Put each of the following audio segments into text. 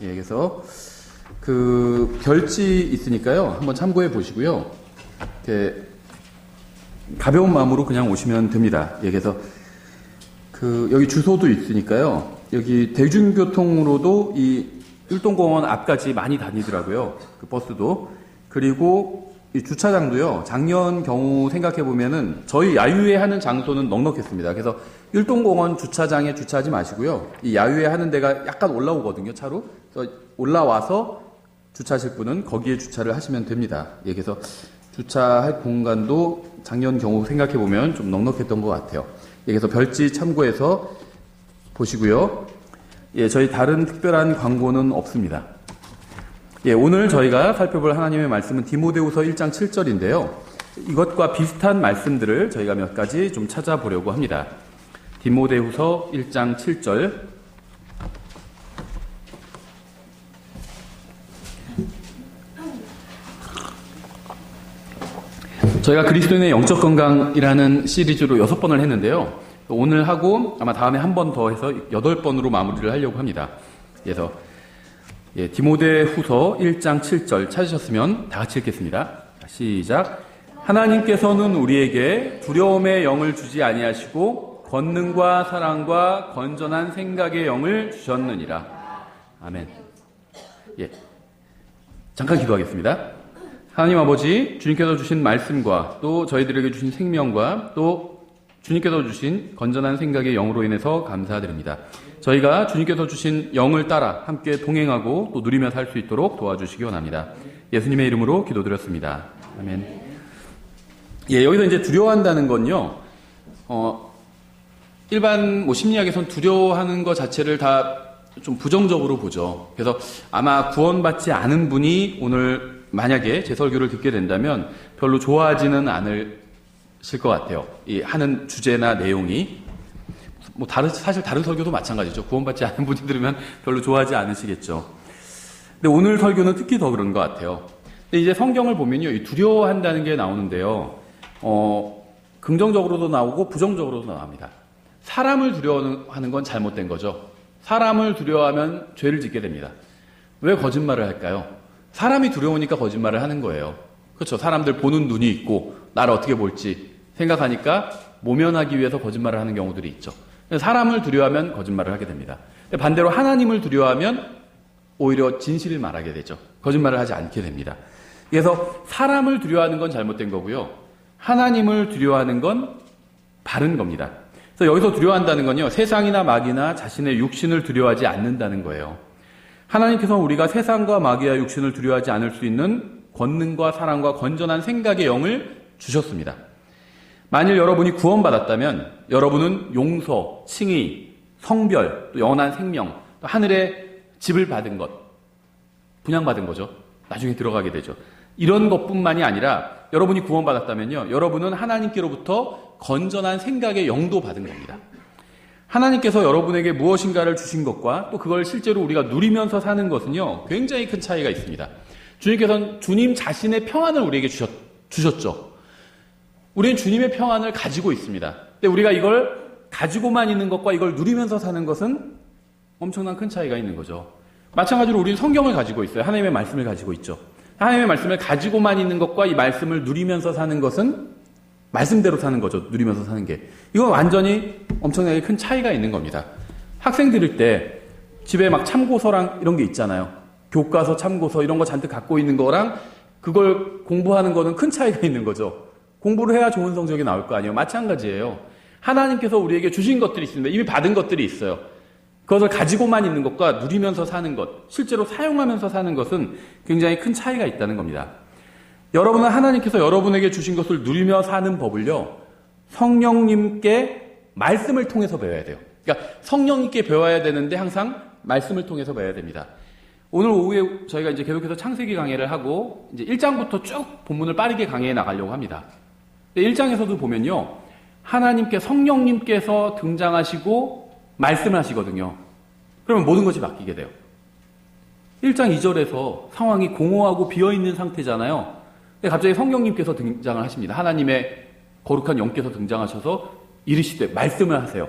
예, 그래서 그 별지 있으니까요. 한번 참고해 보시고요. 이렇게 가벼운 마음으로 그냥 오시면 됩니다. 예, 그래서 그 여기 주소도 있으니까요. 여기 대중교통으로도 이 율동공원 앞까지 많이 다니더라고요. 그 버스도. 그리고 이 주차장도요. 작년 경우 생각해 보면은 저희 야유회 하는 장소는 넉넉했습니다. 그래서 율동공원 주차장에 주차하지 마시고요. 이 야유회 하는 데가 약간 올라오거든요. 차로. 그래서 올라와서 주차하실 분은 거기에 주차를 하시면 됩니다. 예, 그래서 주차할 공간도 작년 경우 생각해 보면 좀 넉넉했던 것 같아요. 예, 그래서 별지 참고해서 보시고요. 예, 저희 다른 특별한 광고는 없습니다. 예, 오늘 저희가 살펴볼 하나님의 말씀은 디모데후서 1장 7절인데요. 이것과 비슷한 말씀들을 저희가 몇 가지 좀 찾아보려고 합니다. 디모데후서 1장 7절. 저희가 그리스도인의 영적 건강이라는 시리즈로 6번을 했는데요. 오늘 하고 아마 다음에 한 번 더 해서 8번으로 마무리를 하려고 합니다. 그래서 예, 디모데후서 1장 7절 찾으셨으면 다 같이 읽겠습니다. 시작. 하나님께서는 우리에게 두려움의 영을 주지 아니하시고 권능과 사랑과 건전한 생각의 영을 주셨느니라. 아멘. 예, 잠깐 기도하겠습니다. 하나님 아버지, 주님께서 주신 말씀과 또 저희들에게 주신 생명과 또 주님께서 주신 건전한 생각의 영으로 인해서 감사드립니다. 저희가 주님께서 주신 영을 따라 함께 동행하고 또 누리며 살 수 있도록 도와주시기 원합니다. 예수님의 이름으로 기도드렸습니다. 아멘. 예, 여기서 이제 두려워한다는 건요, 일반 심리학에서는 두려워하는 것 자체를 다 좀 부정적으로 보죠. 그래서 아마 구원받지 않은 분이 오늘 만약에 제 설교를 듣게 된다면 별로 좋아하지는 않으실 것 같아요. 이 하는 주제나 내용이. 사실 다른 설교도 마찬가지죠. 구원받지 않은 분이 들으면 별로 좋아하지 않으시겠죠. 근데 오늘 설교는 특히 더 그런 것 같아요. 근데 이제 성경을 보면요, 이 두려워한다는 게 나오는데요, 긍정적으로도 나오고 부정적으로도 나옵니다. 사람을 두려워하는 건 잘못된 거죠. 사람을 두려워하면 죄를 짓게 됩니다. 왜 거짓말을 할까요? 사람이 두려우니까 거짓말을 하는 거예요. 그렇죠. 사람들 보는 눈이 있고 나를 어떻게 볼지 생각하니까 모면하기 위해서 거짓말을 하는 경우들이 있죠. 사람을 두려워하면 거짓말을 하게 됩니다. 반대로 하나님을 두려워하면 오히려 진실을 말하게 되죠. 거짓말을 하지 않게 됩니다. 그래서 사람을 두려워하는 건 잘못된 거고요. 하나님을 두려워하는 건 바른 겁니다. 그래서 여기서 두려워한다는 건요, 세상이나 마귀나 자신의 육신을 두려워하지 않는다는 거예요. 하나님께서는 우리가 세상과 마귀와 육신을 두려워하지 않을 수 있는 권능과 사랑과 건전한 생각의 영을 주셨습니다. 만일 여러분이 구원받았다면 여러분은 용서, 칭의, 성별, 또 영원한 생명, 또 하늘의 집을 받은 것, 분양받은 거죠. 나중에 들어가게 되죠. 이런 것뿐만이 아니라 여러분이 구원받았다면요, 여러분은 하나님께로부터 건전한 생각의 영도 받은 겁니다. 하나님께서 여러분에게 무엇인가를 주신 것과 또 그걸 실제로 우리가 누리면서 사는 것은요, 굉장히 큰 차이가 있습니다. 주님께서는 주님 자신의 평안을 우리에게 주셨죠. 우리는 주님의 평안을 가지고 있습니다. 근데 우리가 이걸 가지고만 있는 것과 이걸 누리면서 사는 것은 엄청난 큰 차이가 있는 거죠. 마찬가지로 우리는 성경을 가지고 있어요. 하나님의 말씀을 가지고 있죠. 하나님의 말씀을 가지고만 있는 것과 이 말씀을 누리면서 사는 것은 말씀대로 사는 거죠. 누리면서 사는 게. 이건 완전히 엄청나게 큰 차이가 있는 겁니다. 학생들일 때 집에 막 참고서랑 이런 게 있잖아요. 교과서, 참고서 이런 거 잔뜩 갖고 있는 거랑 그걸 공부하는 거는 큰 차이가 있는 거죠. 공부를 해야 좋은 성적이 나올 거 아니에요. 마찬가지예요. 하나님께서 우리에게 주신 것들이 있습니다. 이미 받은 것들이 있어요. 그것을 가지고만 있는 것과 누리면서 사는 것, 실제로 사용하면서 사는 것은 굉장히 큰 차이가 있다는 겁니다. 여러분은 하나님께서 여러분에게 주신 것을 누리며 사는 법을요, 성령님께 말씀을 통해서 배워야 돼요. 그러니까 성령님께 배워야 되는데 항상 말씀을 통해서 배워야 됩니다. 오늘 오후에 저희가 이제 계속해서 창세기 강의를 하고 이제 1장부터 쭉 본문을 빠르게 강의해 나가려고 합니다. 1장에서도 보면요, 하나님께 성령님께서 등장하시고 말씀을 하시거든요. 그러면 모든 것이 바뀌게 돼요. 1장 2절에서 상황이 공허하고 비어있는 상태잖아요. 근데 갑자기 성령님께서 등장을 하십니다. 하나님의 거룩한 영께서 등장하셔서 이르시되 말씀을 하세요.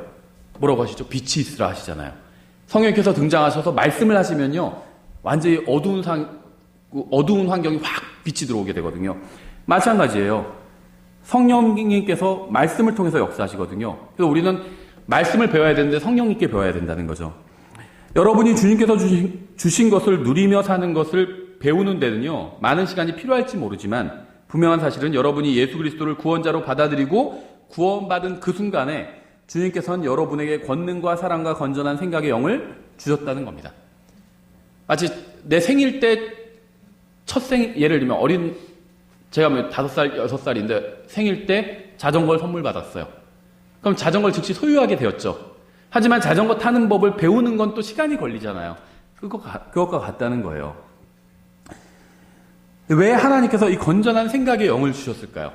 뭐라고 하시죠? 빛이 있으라 하시잖아요. 성령께서 등장하셔서 말씀을 하시면요, 완전히 어두운 환경이 확 빛이 들어오게 되거든요. 마찬가지예요. 성령님께서 말씀을 통해서 역사하시거든요. 그래서 우리는 말씀을 배워야 되는데 성령님께 배워야 된다는 거죠. 여러분이 주님께서 주신 것을 누리며 사는 것을 배우는 데는요, 많은 시간이 필요할지 모르지만 분명한 사실은 여러분이 예수 그리스도를 구원자로 받아들이고 구원받은 그 순간에 주님께서는 여러분에게 권능과 사랑과 건전한 생각의 영을 주셨다는 겁니다. 마치 내 생일 때 예를 들면 제가 5살, 6살인데 생일 때 자전거를 선물 받았어요. 그럼 자전거를 즉시 소유하게 되었죠. 하지만 자전거 타는 법을 배우는 건 또 시간이 걸리잖아요. 그것과 같다는 거예요. 왜 하나님께서 이 건전한 생각의 영을 주셨을까요?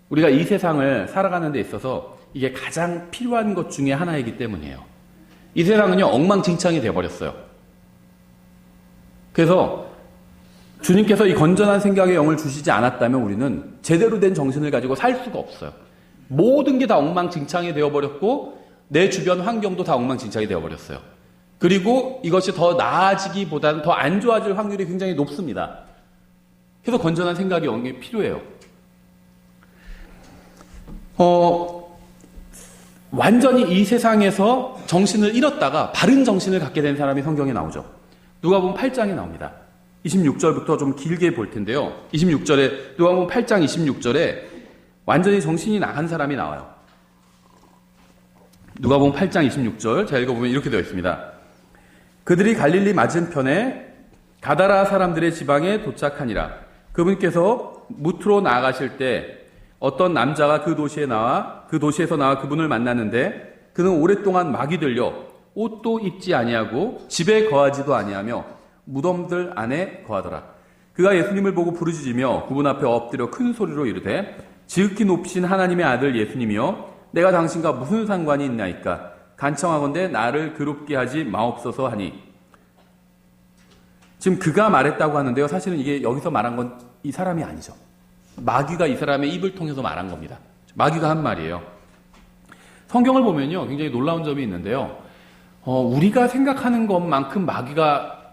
우리가 이 세상을 살아가는 데 있어서 이게 가장 필요한 것 중에 하나이기 때문이에요. 이 세상은요, 엉망진창이 되어버렸어요. 그래서 주님께서 이 건전한 생각의 영을 주시지 않았다면 우리는 제대로 된 정신을 가지고 살 수가 없어요. 모든 게 다 엉망진창이 되어버렸고 내 주변 환경도 다 엉망진창이 되어버렸어요. 그리고 이것이 더 나아지기보다는 더 안 좋아질 확률이 굉장히 높습니다. 그래서 건전한 생각의 영이 필요해요. 완전히 이 세상에서 정신을 잃었다가 바른 정신을 갖게 된 사람이 성경에 나오죠. 누가복음 8장에 나옵니다. 26절부터 좀 길게 볼 텐데요. 26절에 누가복음 8장 26절에 완전히 정신이 나간 사람이 나와요. 누가복음 8장 26절 제가 읽어보면 이렇게 되어 있습니다. 그들이 갈릴리 맞은편에 가다라 사람들의 지방에 도착하니라. 그분께서 무트로 나아가실 때 어떤 남자가 그 도시에서 나와 그분을 만났는데 그는 오랫동안 마귀 들려 옷도 입지 아니하고 집에 거하지도 아니하며 무덤들 안에 거하더라. 그가 예수님을 보고 부르짖으며 그분 앞에 엎드려 큰 소리로 이르되 지극히 높으신 하나님의 아들 예수님이여 내가 당신과 무슨 상관이 있나이까 간청하건대 나를 괴롭게 하지 마옵소서 하니. 지금 그가 말했다고 하는데요. 사실은 이게 여기서 말한 건 이 사람이 아니죠. 마귀가 이 사람의 입을 통해서 말한 겁니다. 마귀가 한 말이에요. 성경을 보면요, 굉장히 놀라운 점이 있는데요. 우리가 생각하는 것만큼 마귀가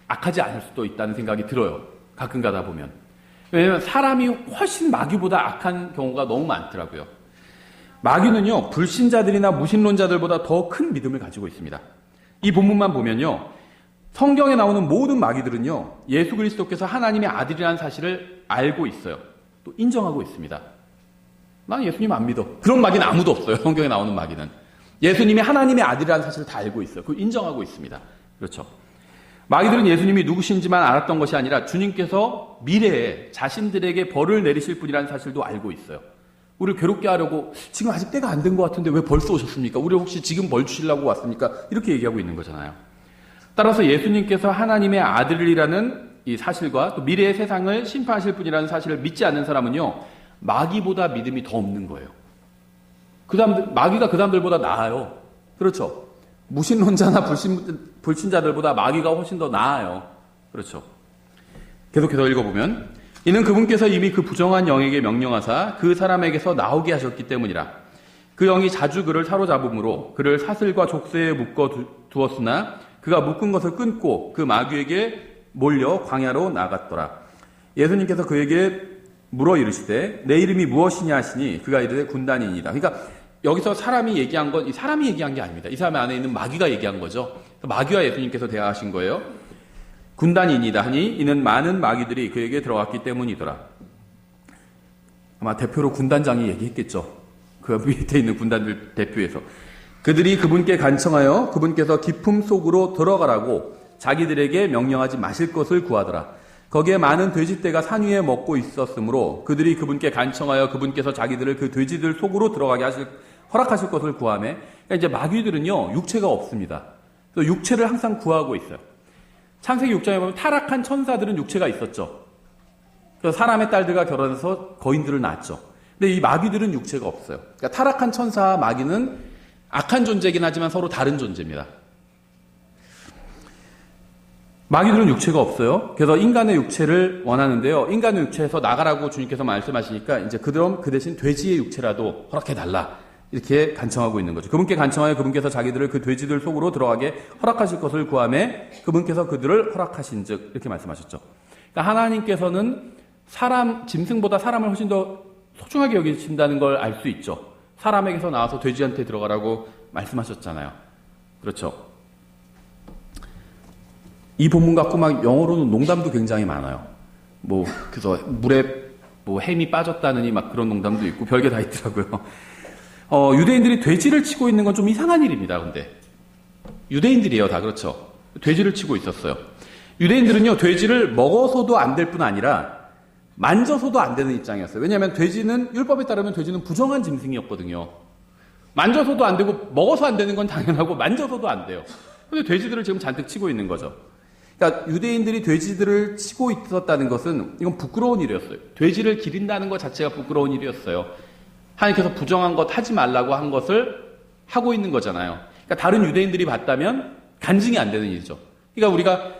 악하지 않을 수도 있다는 생각이 들어요. 가끔 가다 보면. 왜냐하면 사람이 훨씬 마귀보다 악한 경우가 너무 많더라고요. 마귀는요, 불신자들이나 무신론자들보다 더 큰 믿음을 가지고 있습니다. 이 본문만 보면요, 성경에 나오는 모든 마귀들은요, 예수 그리스도께서 하나님의 아들이라는 사실을 알고 있어요. 또 인정하고 있습니다. 난 예수님 안 믿어. 그런 마귀는 아무도 없어요. 성경에 나오는 마귀는. 예수님이 하나님의 아들이라는 사실을 다 알고 있어요. 그걸 인정하고 있습니다. 그렇죠. 마귀들은 예수님이 누구신지만 알았던 것이 아니라 주님께서 미래에 자신들에게 벌을 내리실 분이라는 사실도 알고 있어요. 우리를 괴롭게 하려고 지금 아직 때가 안 된 것 같은데 왜 벌써 오셨습니까? 우리 혹시 지금 벌 주시려고 왔습니까? 이렇게 얘기하고 있는 거잖아요. 따라서 예수님께서 하나님의 아들이라는 이 사실과 또 미래의 세상을 심판하실 분이라는 사실을 믿지 않는 사람은요, 마귀보다 믿음이 더 없는 거예요. 마귀가 그 사람들보다 나아요. 그렇죠. 무신론자나 불신자들보다 마귀가 훨씬 더 나아요. 그렇죠. 계속해서 읽어보면 이는 그분께서 이미 그 부정한 영에게 명령하사 그 사람에게서 나오게 하셨기 때문이라. 그 영이 자주 그를 사로잡음으로 그를 사슬과 족쇄에 묶어 두었으나 그가 묶은 것을 끊고 그 마귀에게 몰려 광야로 나갔더라. 예수님께서 그에게 물어 이르시되 내 이름이 무엇이냐 하시니 그가 이르되 군단이니이다. 그러니까 여기서 사람이 얘기한 건 이 사람이 얘기한 게 아닙니다. 이 사람 안에 있는 마귀가 얘기한 거죠. 마귀와 예수님께서 대화하신 거예요. 군단이니이다 하니 이는 많은 마귀들이 그에게 들어갔기 때문이더라. 아마 대표로 군단장이 얘기했겠죠. 그 밑에 있는 군단들 대표에서. 그들이 그분께 간청하여 그분께서 깊음 속으로 들어가라고 자기들에게 명령하지 마실 것을 구하더라. 거기에 많은 돼지떼가 산 위에 먹고 있었으므로 그들이 그분께 간청하여 그분께서 자기들을 그 돼지들 속으로 들어가게 허락하실 것을 구하매. 그러니까 이제 마귀들은요, 육체가 없습니다. 그래서 육체를 항상 구하고 있어요. 창세기 6장에 보면 타락한 천사들은 육체가 있었죠. 그래서 사람의 딸들과 결혼해서 거인들을 낳았죠. 근데 이 마귀들은 육체가 없어요. 그러니까 타락한 천사와 마귀는 악한 존재이긴 하지만 서로 다른 존재입니다. 마귀들은 육체가 없어요. 그래서 인간의 육체를 원하는데요. 인간의 육체에서 나가라고 주님께서 말씀하시니까 이제 그럼 그 대신 돼지의 육체라도 허락해달라. 이렇게 간청하고 있는 거죠. 그분께 간청하여 그분께서 자기들을 그 돼지들 속으로 들어가게 허락하실 것을 구하매 그분께서 그들을 허락하신즉 이렇게 말씀하셨죠. 그러니까 하나님께서는 짐승보다 사람을 훨씬 더 소중하게 여기신다는 걸 알 수 있죠. 사람에게서 나와서 돼지한테 들어가라고 말씀하셨잖아요. 그렇죠. 이 본문 갖고 막 영어로는 농담도 굉장히 많아요. 그래서 물에 햄이 빠졌다느니 막 그런 농담도 있고 별게 다 있더라고요. 유대인들이 돼지를 치고 있는 건 좀 이상한 일입니다. 근데 유대인들이에요, 다 그렇죠. 돼지를 치고 있었어요. 유대인들은요, 돼지를 먹어서도 안 될 뿐 아니라 만져서도 안 되는 입장이었어요. 왜냐하면 율법에 따르면 돼지는 부정한 짐승이었거든요. 만져서도 안 되고 먹어서 안 되는 건 당연하고 만져서도 안 돼요. 근데 돼지들을 지금 잔뜩 치고 있는 거죠. 그러니까 유대인들이 돼지들을 치고 있었다는 것은 이건 부끄러운 일이었어요. 돼지를 기린다는 것 자체가 부끄러운 일이었어요. 하나님께서 부정한 것 하지 말라고 한 것을 하고 있는 거잖아요. 그러니까 다른 유대인들이 봤다면 간증이 안 되는 일이죠. 그러니까 우리가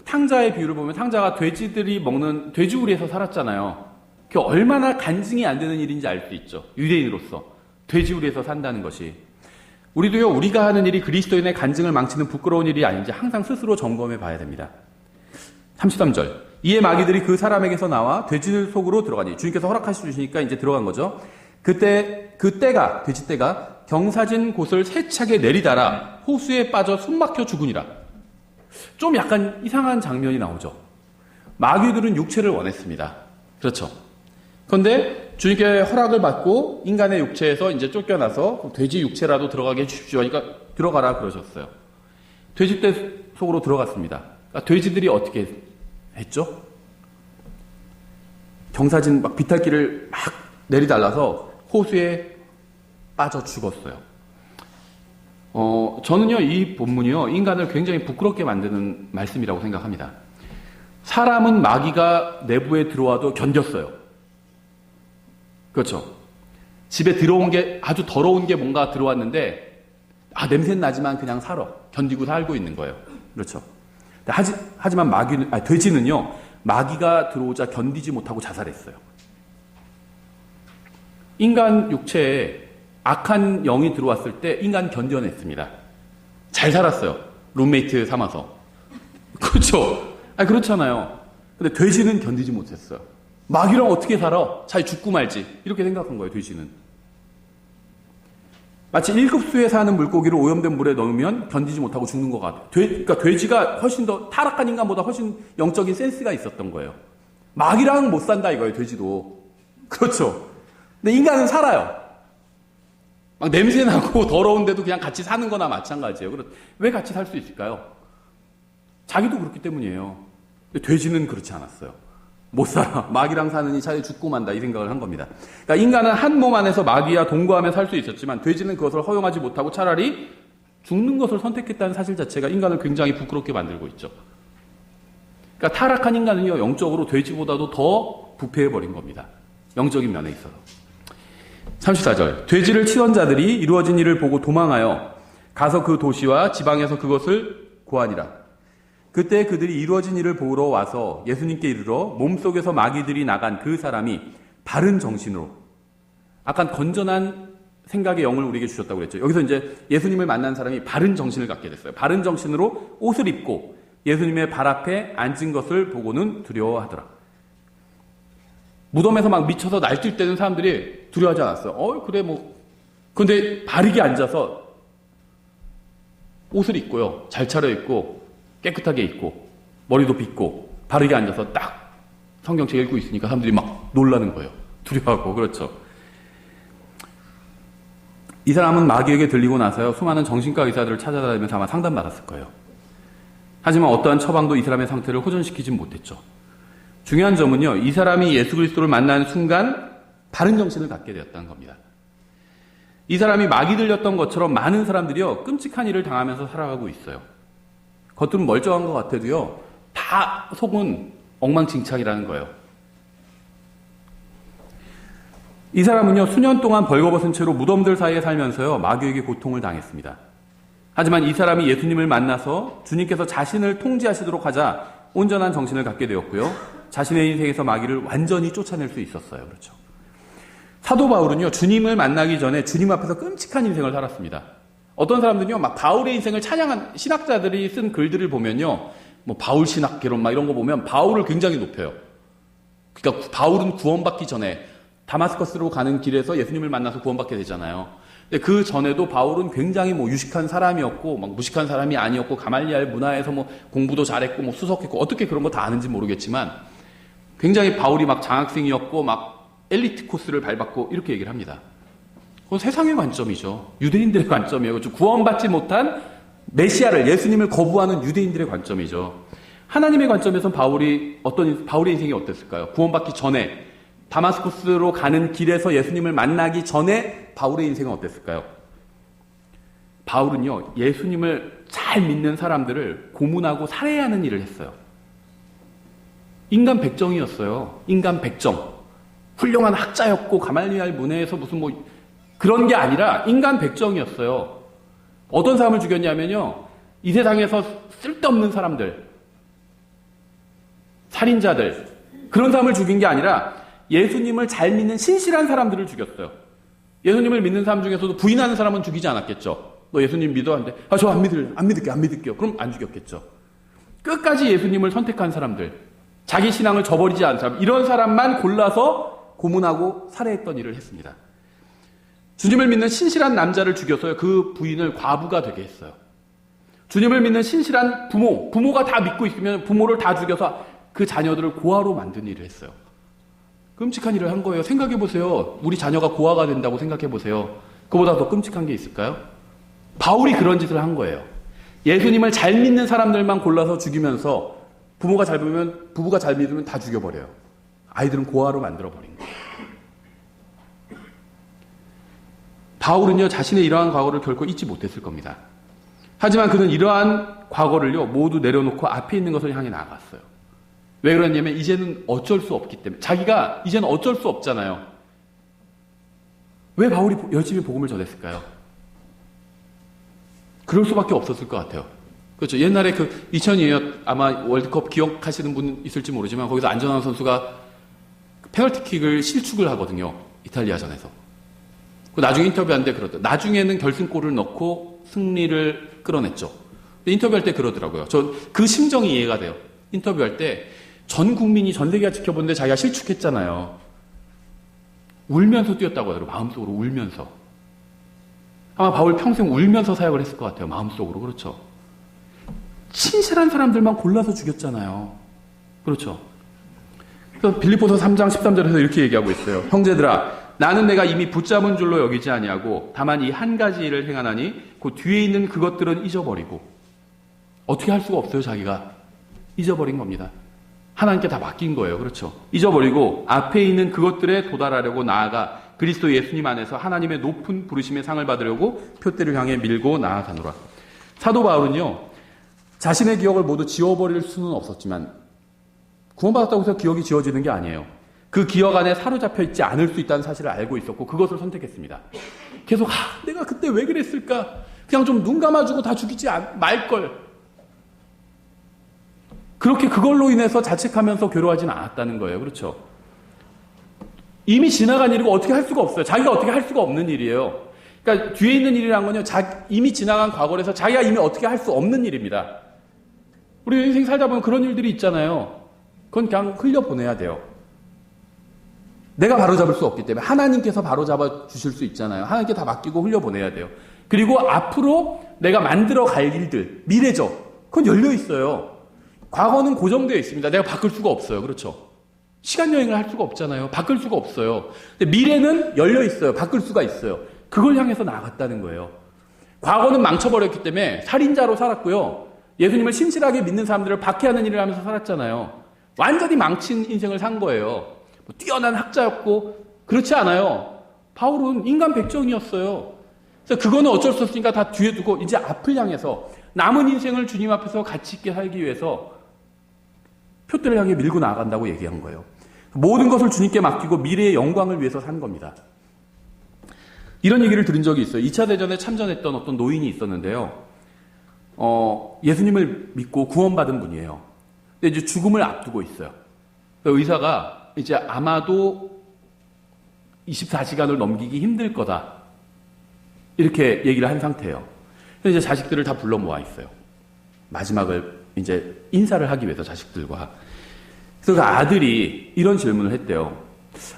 탕자의 비유를 보면 탕자가 돼지들이 먹는 돼지우리에서 살았잖아요. 그게 얼마나 간증이 안 되는 일인지 알 수 있죠. 유대인으로서 돼지우리에서 산다는 것이. 우리도요, 우리가 하는 일이 그리스도인의 간증을 망치는 부끄러운 일이 아닌지 항상 스스로 점검해 봐야 됩니다. 33절. 이에 마귀들이 그 사람에게서 나와 돼지들 속으로 들어가니 주님께서 허락하시 주시니까 이제 들어간 거죠. 돼지떼가 경사진 곳을 세차게 내리다라 호수에 빠져 숨막혀 죽으니라. 좀 약간 이상한 장면이 나오죠. 마귀들은 육체를 원했습니다. 그렇죠. 그런데 주님께 허락을 받고 인간의 육체에서 이제 쫓겨나서 돼지 육체라도 들어가게 해주십시오. 그러니까 들어가라 그러셨어요. 돼지떼 속으로 들어갔습니다. 그러니까 돼지들이 어떻게 했죠? 경사진 비탈길을 막 내리달라서 호수에 빠져 죽었어요. 저는요, 이 본문이요, 인간을 굉장히 부끄럽게 만드는 말씀이라고 생각합니다. 사람은 마귀가 내부에 들어와도 견뎠어요. 그렇죠. 집에 들어온 게 아주 더러운 게 뭔가 들어왔는데, 냄새는 나지만 그냥 견디고 살고 있는 거예요. 그렇죠. 하지만 돼지는요, 마귀가 들어오자 견디지 못하고 자살했어요. 인간 육체에 악한 영이 들어왔을 때 인간 견뎌냈습니다. 잘 살았어요. 룸메이트 삼아서. 그렇죠. 그렇잖아요. 근데 돼지는 견디지 못했어요. 마귀랑 어떻게 살아? 잘 죽고 말지. 이렇게 생각한 거예요, 돼지는. 마치 1급수에 사는 물고기를 오염된 물에 넣으면 견디지 못하고 죽는 것 같아요. 그러니까 돼지가 훨씬 더 타락한 인간보다 훨씬 영적인 센스가 있었던 거예요. 마귀랑 못 산다 이거예요, 돼지도. 그렇죠. 근데 인간은 살아요. 막 냄새나고 더러운데도 그냥 같이 사는 거나 마찬가지예요. 왜 같이 살 수 있을까요? 자기도 그렇기 때문이에요. 근데 돼지는 그렇지 않았어요. 못 살아. 마귀랑 사느니 차라리 죽고 만다 이 생각을 한 겁니다. 그러니까 인간은 한 몸 안에서 마귀와 동거하며 살 수 있었지만 돼지는 그것을 허용하지 못하고 차라리 죽는 것을 선택했다는 사실 자체가 인간을 굉장히 부끄럽게 만들고 있죠. 그러니까 타락한 인간은요, 영적으로 돼지보다도 더 부패해버린 겁니다. 영적인 면에 있어서. 34절. 돼지를 치던 자들이 이루어진 일을 보고 도망하여 가서 그 도시와 지방에서 그것을 고하니라. 그때 그들이 이루어진 일을 보러 와서 예수님께 이르러 몸속에서 마귀들이 나간 그 사람이 바른 정신으로, 약간 건전한 생각의 영을 우리에게 주셨다고 그랬죠. 여기서 이제 예수님을 만난 사람이 바른 정신을 갖게 됐어요. 바른 정신으로 옷을 입고 예수님의 발 앞에 앉은 것을 보고는 두려워하더라. 무덤에서 막 미쳐서 날뛸 때는 사람들이 두려워하지 않았어요. 그래 근데 바르게 앉아서 옷을 입고요, 잘 차려입고 깨끗하게 입고 머리도 빗고 바르게 앉아서 딱 성경책 읽고 있으니까 사람들이 막 놀라는 거예요. 두려워하고. 그렇죠. 이 사람은 마귀에게 들리고 나서요, 수많은 정신과 의사들을 찾아다니면서 아마 상담받았을 거예요. 하지만 어떠한 처방도 이 사람의 상태를 호전시키진 못했죠. 중요한 점은요, 이 사람이 예수 그리스도를 만난 순간 바른 정신을 갖게 되었다는 겁니다. 이 사람이 마귀 들렸던 것처럼 많은 사람들이요, 끔찍한 일을 당하면서 살아가고 있어요. 겉으로는 멀쩡한 것 같아도요, 다 속은 엉망진창이라는 거예요. 이 사람은요, 수년 동안 벌거벗은 채로 무덤들 사이에 살면서요, 마귀에게 고통을 당했습니다. 하지만 이 사람이 예수님을 만나서 주님께서 자신을 통제하시도록 하자 온전한 정신을 갖게 되었고요, 자신의 인생에서 마귀를 완전히 쫓아낼 수 있었어요. 그렇죠. 사도 바울은요, 주님을 만나기 전에 주님 앞에서 끔찍한 인생을 살았습니다. 어떤 사람들은요, 막 바울의 인생을 찬양한 신학자들이 쓴 글들을 보면요, 뭐 바울 신학 개론 막 이런 거 보면 바울을 굉장히 높여요. 그러니까 바울은 구원받기 전에 다마스커스로 가는 길에서 예수님을 만나서 구원받게 되잖아요. 근데 그 전에도 바울은 굉장히 뭐 유식한 사람이었고, 막 무식한 사람이 아니었고, 가말리알 문화에서 뭐 공부도 잘했고, 뭐 수석했고, 어떻게 그런 거 다 아는지 모르겠지만, 굉장히 바울이 막 장학생이었고, 막 엘리트 코스를 밟았고, 이렇게 얘기를 합니다. 그건 세상의 관점이죠. 유대인들의 관점이에요. 구원받지 못한 메시아를, 예수님을 거부하는 유대인들의 관점이죠. 하나님의 관점에서는 바울의 인생이 어땠을까요? 구원받기 전에, 다마스쿠스로 가는 길에서 예수님을 만나기 전에 바울의 인생은 어땠을까요? 바울은요, 예수님을 잘 믿는 사람들을 고문하고 살해하는 일을 했어요. 인간 백정이었어요. 인간 백정. 훌륭한 학자였고, 가말리알 문화에서 무슨 뭐, 그런 게 아니라 인간 백정이었어요. 어떤 사람을 죽였냐면요, 이 세상에서 쓸데없는 사람들, 살인자들, 그런 사람을 죽인 게 아니라 예수님을 잘 믿는 신실한 사람들을 죽였어요. 예수님을 믿는 사람 중에서도 부인하는 사람은 죽이지 않았겠죠. 너 예수님 믿어? 한데, 저 안 믿을게요. 그럼 안 죽였겠죠. 끝까지 예수님을 선택한 사람들, 자기 신앙을 저버리지 않은 사람, 이런 사람만 골라서 고문하고 살해했던 일을 했습니다. 주님을 믿는 신실한 남자를 죽여서요, 그 부인을 과부가 되게 했어요. 주님을 믿는 신실한 부모가 다 믿고 있으면 부모를 다 죽여서 그 자녀들을 고아로 만든 일을 했어요. 끔찍한 일을 한 거예요. 생각해보세요. 우리 자녀가 고아가 된다고 생각해보세요. 그보다 더 끔찍한 게 있을까요? 바울이 그런 짓을 한 거예요. 예수님을 잘 믿는 사람들만 골라서 죽이면서 부부가 잘 믿으면 다 죽여버려요. 아이들은 고아로 만들어버린 거예요. 바울은요, 자신의 이러한 과거를 결코 잊지 못했을 겁니다. 하지만 그는 이러한 과거를요, 모두 내려놓고 앞에 있는 것을 향해 나아갔어요. 왜 그러냐면 이제는 어쩔 수 없기 때문에. 자기가 이제는 어쩔 수 없잖아요. 왜 바울이 열심히 복음을 전했을까요? 그럴 수밖에 없었을 것 같아요. 그렇죠. 옛날에 2002년 아마 월드컵 기억하시는 분 있을지 모르지만 거기서 안전환 선수가 페널티킥을 실축을 하거든요. 이탈리아전에서. 나중에 인터뷰하는데 그러더라고요. 나중에는 결승골을 넣고 승리를 끌어냈죠. 근데 인터뷰할 때 그러더라고요. 전 그 심정이 이해가 돼요. 인터뷰할 때 전 국민이, 전 세계가 지켜보는데 자기가 실축했잖아요. 울면서 뛰었다고 하더라고요. 마음속으로 울면서. 아마 바울 평생 울면서 사역을 했을 것 같아요. 마음속으로. 그렇죠. 신실한 사람들만 골라서 죽였잖아요. 그렇죠. 그래서 빌립보서 3장 13절에서 이렇게 얘기하고 있어요. 형제들아, 나는 내가 이미 붙잡은 줄로 여기지 아니하고 다만 이 한 가지 일을 행하나니 그 뒤에 있는 그것들은 잊어버리고. 어떻게 할 수가 없어요. 자기가 잊어버린 겁니다. 하나님께 다 맡긴 거예요. 그렇죠. 잊어버리고 앞에 있는 그것들에 도달하려고 나아가 그리스도 예수님 안에서 하나님의 높은 부르심의 상을 받으려고 표대를 향해 밀고 나아가노라. 사도 바울은요, 자신의 기억을 모두 지워버릴 수는 없었지만 구원받았다고 해서 기억이 지워지는 게 아니에요. 그 기억 안에 사로잡혀 있지 않을 수 있다는 사실을 알고 있었고 그것을 선택했습니다. 계속 내가 그때 왜 그랬을까? 그냥 좀 눈 감아주고 다 죽이지 말걸. 그렇게 그걸로 인해서 자책하면서 괴로워하지는 않았다는 거예요. 그렇죠? 이미 지나간 일이고 어떻게 할 수가 없어요. 자기가 어떻게 할 수가 없는 일이에요. 그러니까 뒤에 있는 일이란 건요, 이미 지나간 과거에서 자기가 이미 어떻게 할 수 없는 일입니다. 우리 인생 살다 보면 그런 일들이 있잖아요. 그건 그냥 흘려보내야 돼요. 내가 바로잡을 수 없기 때문에 하나님께서 바로잡아 주실 수 있잖아요. 하나님께 다 맡기고 흘려보내야 돼요. 그리고 앞으로 내가 만들어 갈 일들, 미래죠. 그건 열려 있어요. 과거는 고정되어 있습니다. 내가 바꿀 수가 없어요. 그렇죠? 시간 여행을 할 수가 없잖아요. 바꿀 수가 없어요. 근데 미래는 열려 있어요. 바꿀 수가 있어요. 그걸 향해서 나아갔다는 거예요. 과거는 망쳐버렸기 때문에 살인자로 살았고요. 예수님을 신실하게 믿는 사람들을 박해하는 일을 하면서 살았잖아요. 완전히 망친 인생을 산 거예요. 뛰어난 학자였고 그렇지 않아요. 바울은 인간 백정이었어요. 그래서 그거는 어쩔 수 없으니까 다 뒤에 두고 이제 앞을 향해서 남은 인생을 주님 앞에서 가치 있게 살기 위해서 표대를 향해 밀고 나아간다고 얘기한 거예요. 모든 것을 주님께 맡기고 미래의 영광을 위해서 산 겁니다. 이런 얘기를 들은 적이 있어요. 2차 대전에 참전했던 어떤 노인이 있었는데요. 예수님을 믿고 구원받은 분이에요. 근데 이제 죽음을 앞두고 있어요. 의사가 이제 아마도 24시간을 넘기기 힘들 거다. 이렇게 얘기를 한 상태예요. 그래서 이제 자식들을 다 불러 모아 있어요. 마지막을 이제 인사를 하기 위해서 자식들과. 그래서 그 아들이 이런 질문을 했대요.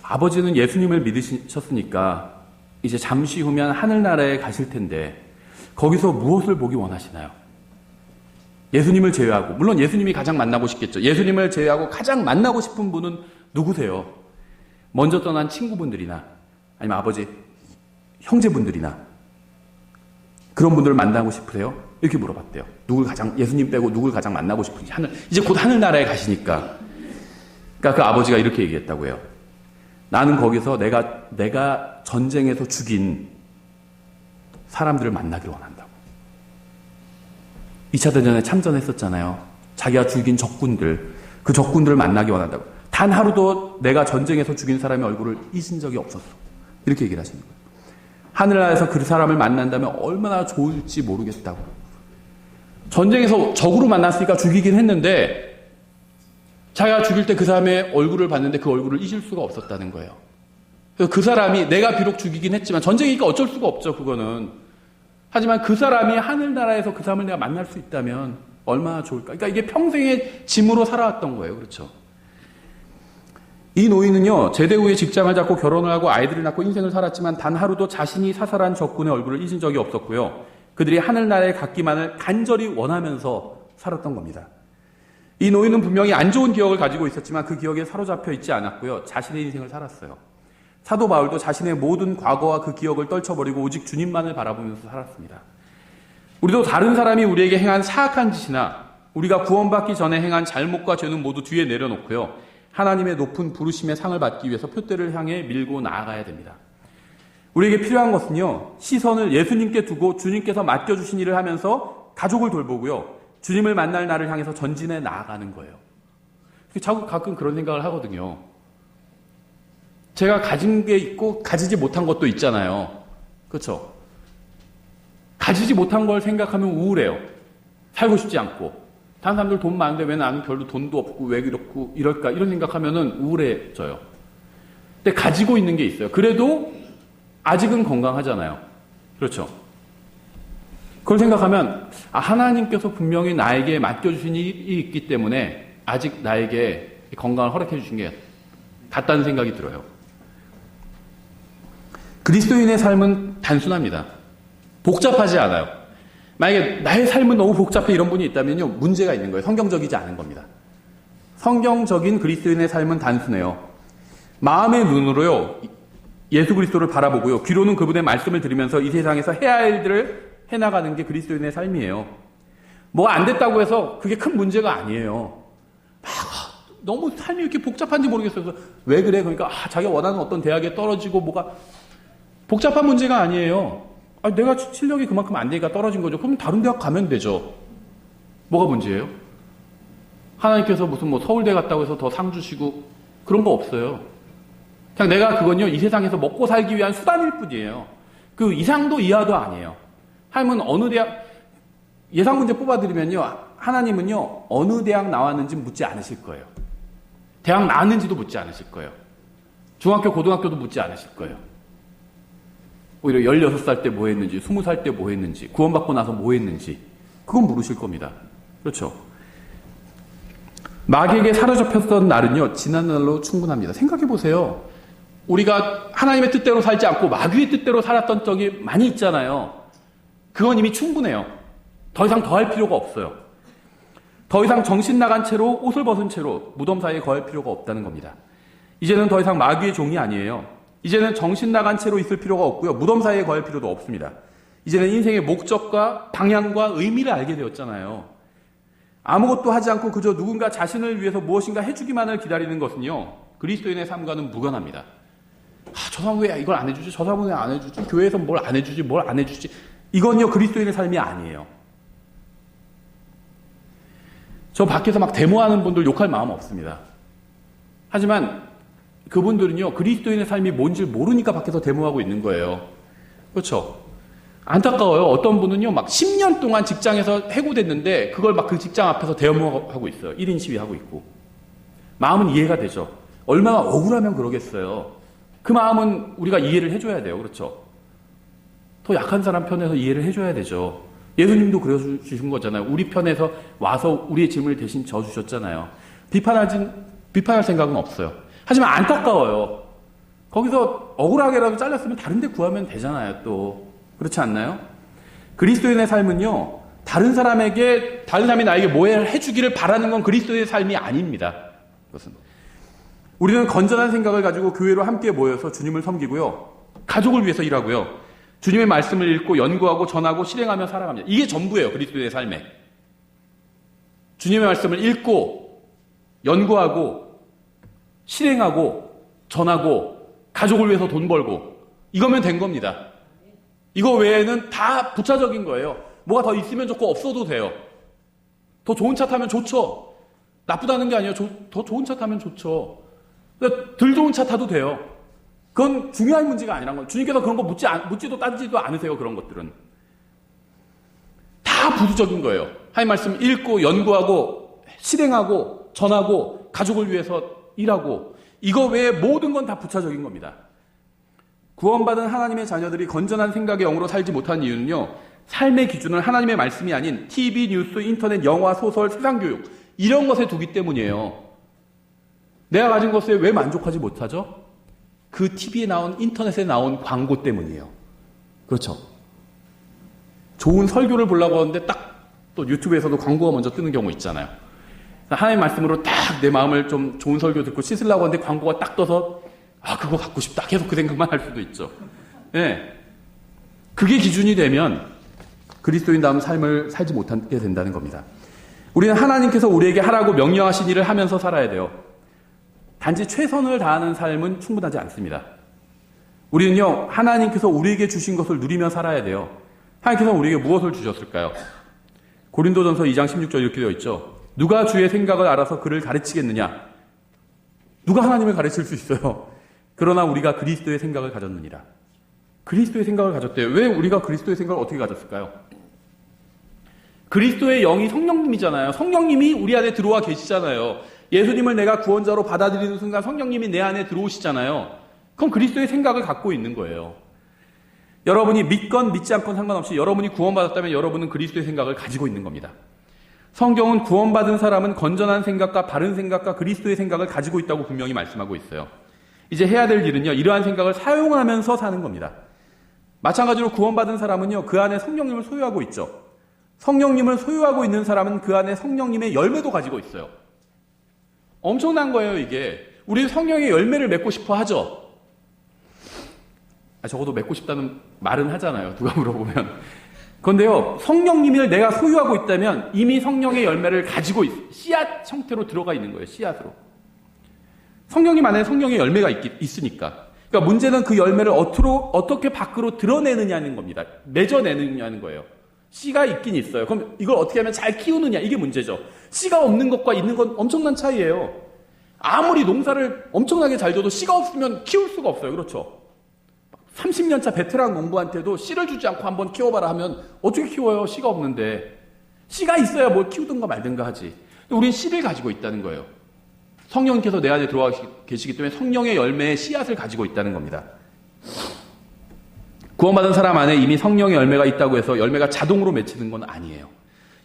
아버지는 예수님을 믿으셨으니까 이제 잠시 후면 하늘나라에 가실 텐데 거기서 무엇을 보기 원하시나요? 예수님을 제외하고, 물론 예수님이 가장 만나고 싶겠죠. 예수님을 제외하고 가장 만나고 싶은 분은 누구세요? 먼저 떠난 친구분들이나 아니면 아버지, 형제분들이나 그런 분들을 만나고 싶으세요? 이렇게 물어봤대요. 예수님 빼고 누굴 가장 만나고 싶은지. 이제 곧 하늘나라에 가시니까. 그러니까 그 아버지가 이렇게 얘기했다고 해요. 나는 거기서 내가 전쟁에서 죽인 사람들을 만나기를 원한다고. 2차 대전에 참전했었잖아요. 자기가 죽인 적군들, 그 적군들을 만나기 원한다고. 단 하루도 내가 전쟁에서 죽인 사람의 얼굴을 잊은 적이 없었어. 이렇게 얘기를 하시는 거예요. 하늘나라에서 그 사람을 만난다면 얼마나 좋을지 모르겠다고. 전쟁에서 적으로 만났으니까 죽이긴 했는데 자기가 죽일 때 그 사람의 얼굴을 봤는데 그 얼굴을 잊을 수가 없었다는 거예요. 그래서 그 사람이, 내가 비록 죽이긴 했지만 전쟁이니까 어쩔 수가 없죠, 그거는. 하지만 그 사람이 하늘나라에서 그 사람을 내가 만날 수 있다면 얼마나 좋을까. 그러니까 이게 평생의 짐으로 살아왔던 거예요. 그렇죠? 이 노인은요, 제대 후에 직장을 잡고 결혼을 하고 아이들을 낳고 인생을 살았지만 단 하루도 자신이 사살한 적군의 얼굴을 잊은 적이 없었고요. 그들이 하늘나라에 갔기만을 간절히 원하면서 살았던 겁니다. 이 노인은 분명히 안 좋은 기억을 가지고 있었지만 그 기억에 사로잡혀 있지 않았고요. 자신의 인생을 살았어요. 사도 바울도 자신의 모든 과거와 그 기억을 떨쳐버리고 오직 주님만을 바라보면서 살았습니다. 우리도 다른 사람이 우리에게 행한 사악한 짓이나 우리가 구원받기 전에 행한 잘못과 죄는 모두 뒤에 내려놓고요. 하나님의 높은 부르심의 상을 받기 위해서 표대를 향해 밀고 나아가야 됩니다. 우리에게 필요한 것은요, 시선을 예수님께 두고 주님께서 맡겨주신 일을 하면서 가족을 돌보고요, 주님을 만날 날을 향해서 전진해 나아가는 거예요. 자꾸 가끔 그런 생각을 하거든요. 제가 가진 게 있고 가지지 못한 것도 있잖아요. 그렇죠? 가지지 못한 걸 생각하면 우울해요. 살고 싶지 않고. 다른 사람들 돈 많은데 왜 나는 별로 돈도 없고 왜 이렇고 이럴까, 이런 생각하면은 우울해져요. 근데 가지고 있는 게 있어요. 그래도 아직은 건강하잖아요. 그렇죠? 그걸 생각하면 하나님께서 분명히 나에게 맡겨주신 일이 있기 때문에 아직 나에게 건강을 허락해 주신 게 같다는 생각이 들어요. 그리스도인의 삶은 단순합니다. 복잡하지 않아요. 만약에 나의 삶은 너무 복잡해 이런 분이 있다면요, 문제가 있는 거예요. 성경적이지 않은 겁니다. 성경적인 그리스도인의 삶은 단순해요. 마음의 눈으로요, 예수 그리스도를 바라보고요, 귀로는 그분의 말씀을 들으면서 이 세상에서 해야 할 일들을 해나가는 게 그리스도인의 삶이에요. 뭐 안 됐다고 해서 그게 큰 문제가 아니에요. 너무 삶이 이렇게 복잡한지 모르겠어요. 그래서 왜 그래? 그러니까 자기가 원하는 어떤 대학에 떨어지고 뭐가 복잡한 문제가 아니에요. 내가 실력이 그만큼 안 되니까 떨어진 거죠. 그럼 다른 대학 가면 되죠. 뭐가 문제예요? 하나님께서 무슨 뭐 서울대 갔다고 해서 더 상 주시고 그런 거 없어요. 그냥 내가 그건요, 이 세상에서 먹고 살기 위한 수단일 뿐이에요. 그 이상도 이하도 아니에요. 하나님은 어느 대학, 예상 문제 뽑아드리면요, 하나님은요, 어느 대학 나왔는지 묻지 않으실 거예요. 대학 나왔는지도 묻지 않으실 거예요. 중학교, 고등학교도 묻지 않으실 거예요. 오히려 16살 때 뭐 했는지, 20살 때 뭐 했는지, 구원받고 나서 뭐 했는지, 그건 물으실 겁니다. 그렇죠? 마귀에게 사로잡혔던 날은요, 지난 날로 충분합니다. 생각해보세요. 우리가 하나님의 뜻대로 살지 않고 마귀의 뜻대로 살았던 적이 많이 있잖아요. 그건 이미 충분해요. 더 이상 더 할 필요가 없어요. 더 이상 정신 나간 채로, 옷을 벗은 채로 무덤 사이에 거할 필요가 없다는 겁니다. 이제는 더 이상 마귀의 종이 아니에요. 이제는 정신 나간 채로 있을 필요가 없고요, 무덤 사이에 거할 필요도 없습니다. 이제는 인생의 목적과 방향과 의미를 알게 되었잖아요. 아무것도 하지 않고 그저 누군가 자신을 위해서 무엇인가 해주기만을 기다리는 것은요, 그리스도인의 삶과는 무관합니다. 저 사람은 왜 이걸 안 해주지? 저 사람은 왜 안 해주지? 교회에서 뭘 안 해주지? 뭘 안 해주지? 이건요, 그리스도인의 삶이 아니에요. 저 밖에서 막 데모하는 분들 욕할 마음 없습니다. 하지만 그분들은요, 그리스도인의 삶이 뭔지 모르니까 밖에서 데모하고 있는 거예요. 그렇죠? 안타까워요. 어떤 분은요, 막 10년 동안 직장에서 해고됐는데 그걸 막 그 직장 앞에서 데모하고 있어요. 1인 시위하고 있고. 마음은 이해가 되죠. 얼마나 억울하면 그러겠어요. 그 마음은 우리가 이해를 해줘야 돼요. 그렇죠? 더 약한 사람 편에서 이해를 해줘야 되죠. 예수님도 그려주신 거잖아요. 우리 편에서 와서 우리의 짐을 대신 져주셨잖아요. 비판할 생각은 없어요. 하지만 안타까워요. 거기서 억울하게라도 잘렸으면 다른 데 구하면 되잖아요, 또. 그렇지 않나요? 그리스도인의 삶은요, 다른 사람이 나에게 뭐 해주기를 바라는 건 그리스도의 삶이 아닙니다. 그것은. 우리는 건전한 생각을 가지고 교회로 함께 모여서 주님을 섬기고요. 가족을 위해서 일하고요. 주님의 말씀을 읽고 연구하고 전하고 실행하며 살아갑니다. 이게 전부예요, 그리스도의 삶에. 주님의 말씀을 읽고 연구하고 실행하고 전하고 가족을 위해서 돈 벌고 이거면 된 겁니다. 이거 외에는 다 부차적인 거예요. 뭐가 더 있으면 좋고 없어도 돼요. 더 좋은 차 타면 좋죠. 나쁘다는 게 아니에요. 더 좋은 차 타면 좋죠. 덜 좋은 차 타도 돼요. 그건 중요한 문제가 아니란 거예요. 주님께서 그런 거 묻지도 따지지도 않으세요. 그런 것들은. 다 부수적인 거예요. 하나님 말씀 읽고 연구하고 실행하고 전하고 가족을 위해서 일하고 이거 외에 모든 건 다 부차적인 겁니다. 구원받은 하나님의 자녀들이 건전한 생각의 영으로 살지 못하는 이유는요. 삶의 기준은 하나님의 말씀이 아닌 TV, 뉴스, 인터넷, 영화, 소설, 세상교육 이런 것에 두기 때문이에요. 내가 가진 것에 왜 만족하지 못하죠? 그 TV에 나온 인터넷에 나온 광고 때문이에요. 그렇죠. 좋은 설교를 보려고 하는데 딱 또 유튜브에서도 광고가 먼저 뜨는 경우 있잖아요. 하나님의 말씀으로 딱 내 마음을 좀 좋은 설교 듣고 씻으려고 하는데 광고가 딱 떠서 그거 갖고 싶다. 계속 그 생각만 할 수도 있죠. 네. 그게 기준이 되면 그리스도인다운 삶을 살지 못하게 된다는 겁니다. 우리는 하나님께서 우리에게 하라고 명령하신 일을 하면서 살아야 돼요. 단지 최선을 다하는 삶은 충분하지 않습니다. 우리는요, 하나님께서 우리에게 주신 것을 누리며 살아야 돼요. 하나님께서 우리에게 무엇을 주셨을까요? 고린도전서 2장 16절 이렇게 되어 있죠. 누가 주의 생각을 알아서 그를 가르치겠느냐? 누가 하나님을 가르칠 수 있어요? 그러나 우리가 그리스도의 생각을 가졌느니라. 그리스도의 생각을 가졌대요. 왜 우리가 그리스도의 생각을 어떻게 가졌을까요? 그리스도의 영이 성령님이잖아요. 성령님이 우리 안에 들어와 계시잖아요. 예수님을 내가 구원자로 받아들이는 순간 성령님이 내 안에 들어오시잖아요. 그럼 그리스도의 생각을 갖고 있는 거예요. 여러분이 믿건 믿지 않건 상관없이 여러분이 구원받았다면 여러분은 그리스도의 생각을 가지고 있는 겁니다. 성경은 구원받은 사람은 건전한 생각과 바른 생각과 그리스도의 생각을 가지고 있다고 분명히 말씀하고 있어요. 이제 해야 될 일은요, 이러한 생각을 사용하면서 사는 겁니다. 마찬가지로 구원받은 사람은요, 그 안에 성령님을 소유하고 있죠. 성령님을 소유하고 있는 사람은 그 안에 성령님의 열매도 가지고 있어요. 엄청난 거예요, 이게. 우리 성령의 열매를 맺고 싶어 하죠. 적어도 맺고 싶다는 말은 하잖아요. 누가 물어보면. 그런데요, 성령님을 내가 소유하고 있다면 이미 성령의 열매를 가지고 씨앗 형태로 들어가 있는 거예요. 씨앗으로. 성령님 안에 성령의 열매가 있으니까. 그러니까 문제는 그 열매를 어떻게 밖으로 드러내느냐는 겁니다. 맺어내느냐는 거예요. 씨가 있긴 있어요. 그럼 이걸 어떻게 하면 잘 키우느냐, 이게 문제죠. 씨가 없는 것과 있는 건 엄청난 차이예요. 아무리 농사를 엄청나게 잘 줘도 씨가 없으면 키울 수가 없어요. 그렇죠? 30년차 베테랑 농부한테도 씨를 주지 않고 한번 키워봐라 하면 어떻게 키워요? 씨가 없는데. 씨가 있어야 뭘 키우든가 말든가 하지. 우리는 씨를 가지고 있다는 거예요. 성령께서 내 안에 들어와 계시기 때문에 성령의 열매의 씨앗을 가지고 있다는 겁니다. 구원받은 사람 안에 이미 성령의 열매가 있다고 해서 열매가 자동으로 맺히는 건 아니에요.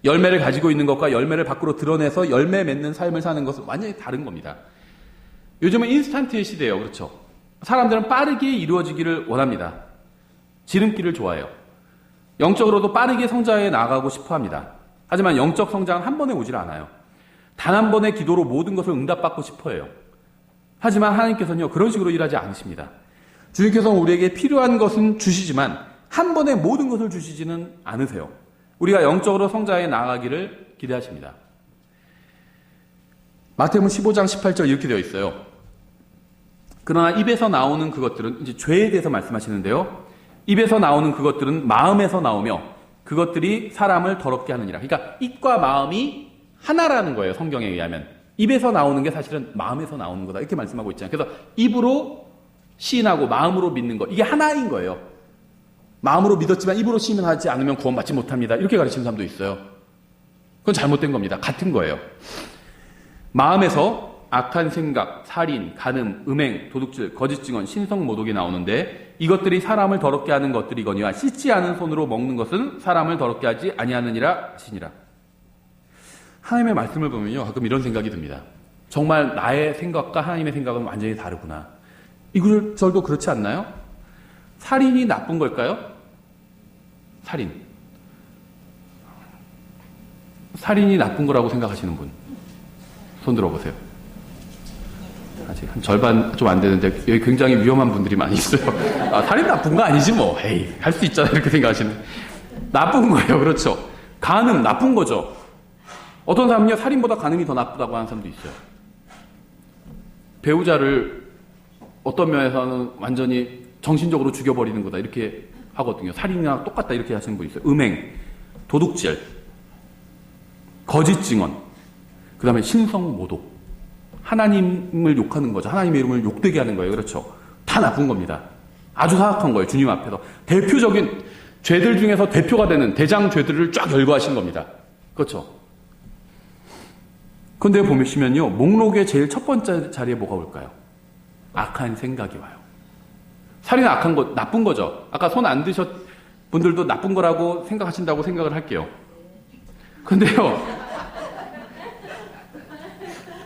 열매를 가지고 있는 것과 열매를 밖으로 드러내서 열매 맺는 삶을 사는 것은 완전히 다른 겁니다. 요즘은 인스턴트의 시대예요. 그렇죠? 사람들은 빠르게 이루어지기를 원합니다. 지름길을 좋아해요. 영적으로도 빠르게 성장해 나가고 싶어 합니다. 하지만 영적 성장은 한 번에 오질 않아요. 단 한 번의 기도로 모든 것을 응답받고 싶어 해요. 하지만 하나님께서는요, 그런 식으로 일하지 않으십니다. 주님께서는 우리에게 필요한 것은 주시지만 한 번에 모든 것을 주시지는 않으세요. 우리가 영적으로 성장해 나가기를 기대하십니다. 마태복음 15장 18절 이렇게 되어 있어요. 그러나 입에서 나오는 그것들은, 이제 죄에 대해서 말씀하시는데요. 입에서 나오는 그것들은 마음에서 나오며 그것들이 사람을 더럽게 하느니라. 그러니까 입과 마음이 하나라는 거예요. 성경에 의하면. 입에서 나오는 게 사실은 마음에서 나오는 거다. 이렇게 말씀하고 있잖아요. 그래서 입으로 시인하고 마음으로 믿는 것. 이게 하나인 거예요. 마음으로 믿었지만 입으로 시인하지 않으면 구원받지 못합니다. 이렇게 가르치는 사람도 있어요. 그건 잘못된 겁니다. 같은 거예요. 마음에서 악한 생각, 살인, 간음, 음행, 도둑질, 거짓 증언, 신성 모독이 나오는데 이것들이 사람을 더럽게 하는 것들이거니와 씻지 않은 손으로 먹는 것은 사람을 더럽게 하지 아니하느니라 하시니라. 하나님의 말씀을 보면요, 가끔 이런 생각이 듭니다. 정말 나의 생각과 하나님의 생각은 완전히 다르구나. 이 구절도 그렇지 않나요? 살인이 나쁜 걸까요? 살인이 나쁜 거라고 생각하시는 분 손 들어보세요. 아직 한 절반 좀 안 되는데 여기 굉장히 위험한 분들이 많이 있어요. 아, 살인 나쁜 거 아니지 뭐. 에이, 할 수 있잖아 이렇게 생각하시는. 나쁜 거예요. 그렇죠. 간음 나쁜 거죠. 어떤 사람은요, 살인보다 간음이 더 나쁘다고 하는 사람도 있어요. 배우자를 어떤 면에서는 완전히 정신적으로 죽여버리는 거다 이렇게 하거든요. 살인이랑 똑같다 이렇게 하시는 분이 있어요. 음행, 도둑질, 거짓 증언, 그 다음에 신성 모독. 하나님을 욕하는 거죠. 하나님의 이름을 욕되게 하는 거예요. 그렇죠. 다 나쁜 겁니다. 아주 사악한 거예요. 주님 앞에서. 대표적인 죄들 중에서 대표가 되는 대장 죄들을 쫙 열거하신 겁니다. 그렇죠. 그런데 보시면요, 목록의 제일 첫 번째 자리에 뭐가 올까요? 악한 생각이 와요. 살인은 악한 거, 나쁜 거죠. 아까 손 안 드셨 분들도 나쁜 거라고 생각하신다고 생각을 할게요. 근데요,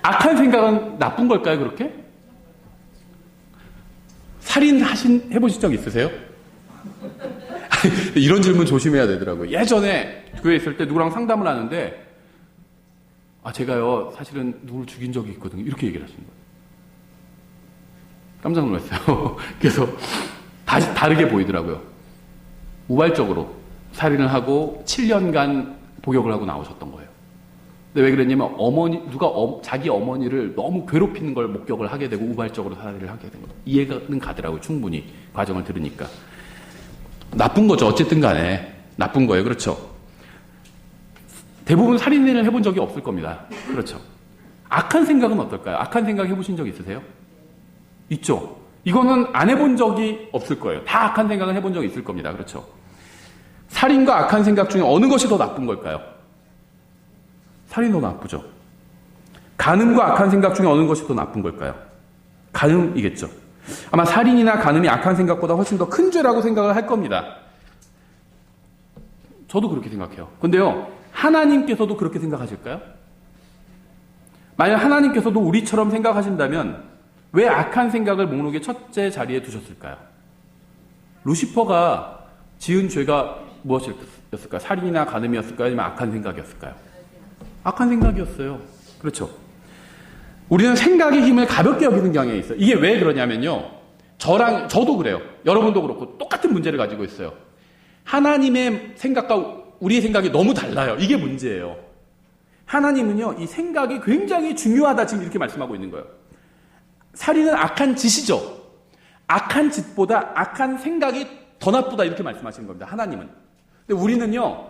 악한 생각은 나쁜 걸까요, 그렇게? 해보신 적 있으세요? 이런 질문 조심해야 되더라고요. 예전에 교회에 있을 때 누구랑 상담을 하는데, 제가요, 사실은 누구를 죽인 적이 있거든요. 이렇게 얘기를 하시는 거예요. 깜짝 놀랐어요. 그래서 다시 다르게 보이더라고요. 우발적으로 살인을 하고 7년간 복역을 하고 나오셨던 거예요. 근데 왜 그랬냐면 누가 자기 어머니를 너무 괴롭히는 걸 목격을 하게 되고 우발적으로 살인을 하게 된 거예요. 이해는 가더라고요. 충분히 과정을 들으니까. 나쁜 거죠. 어쨌든 간에 나쁜 거예요. 그렇죠. 대부분 살인을 해본 적이 없을 겁니다. 그렇죠. 악한 생각은 어떨까요? 악한 생각 해보신 적 있으세요? 있죠. 이거는 안 해본 적이 없을 거예요. 다 악한 생각은 해본 적이 있을 겁니다. 그렇죠. 살인과 악한 생각 중에 어느 것이 더 나쁜 걸까요? 살인이 더 나쁘죠. 간음과 악한 생각 중에 어느 것이 더 나쁜 걸까요? 간음이겠죠. 아마 살인이나 간음이 악한 생각보다 훨씬 더 큰 죄라고 생각을 할 겁니다. 저도 그렇게 생각해요. 근데요, 하나님께서도 그렇게 생각하실까요? 만약 하나님께서도 우리처럼 생각하신다면 왜 악한 생각을 목록의 첫째 자리에 두셨을까요? 루시퍼가 지은 죄가 무엇이었을까요? 살인이나 간음이었을까요? 아니면 악한 생각이었을까요? 악한 생각이었어요. 그렇죠. 우리는 생각의 힘을 가볍게 여기는 경향이 있어요. 이게 왜 그러냐면요, 저도 그래요. 여러분도 그렇고 똑같은 문제를 가지고 있어요. 하나님의 생각과 우리의 생각이 너무 달라요. 이게 문제예요. 하나님은요, 이 생각이 굉장히 중요하다 지금 이렇게 말씀하고 있는 거예요. 살인은 악한 짓이죠. 악한 짓보다 악한 생각이 더 나쁘다 이렇게 말씀하시는 겁니다. 하나님은. 근데 우리는요,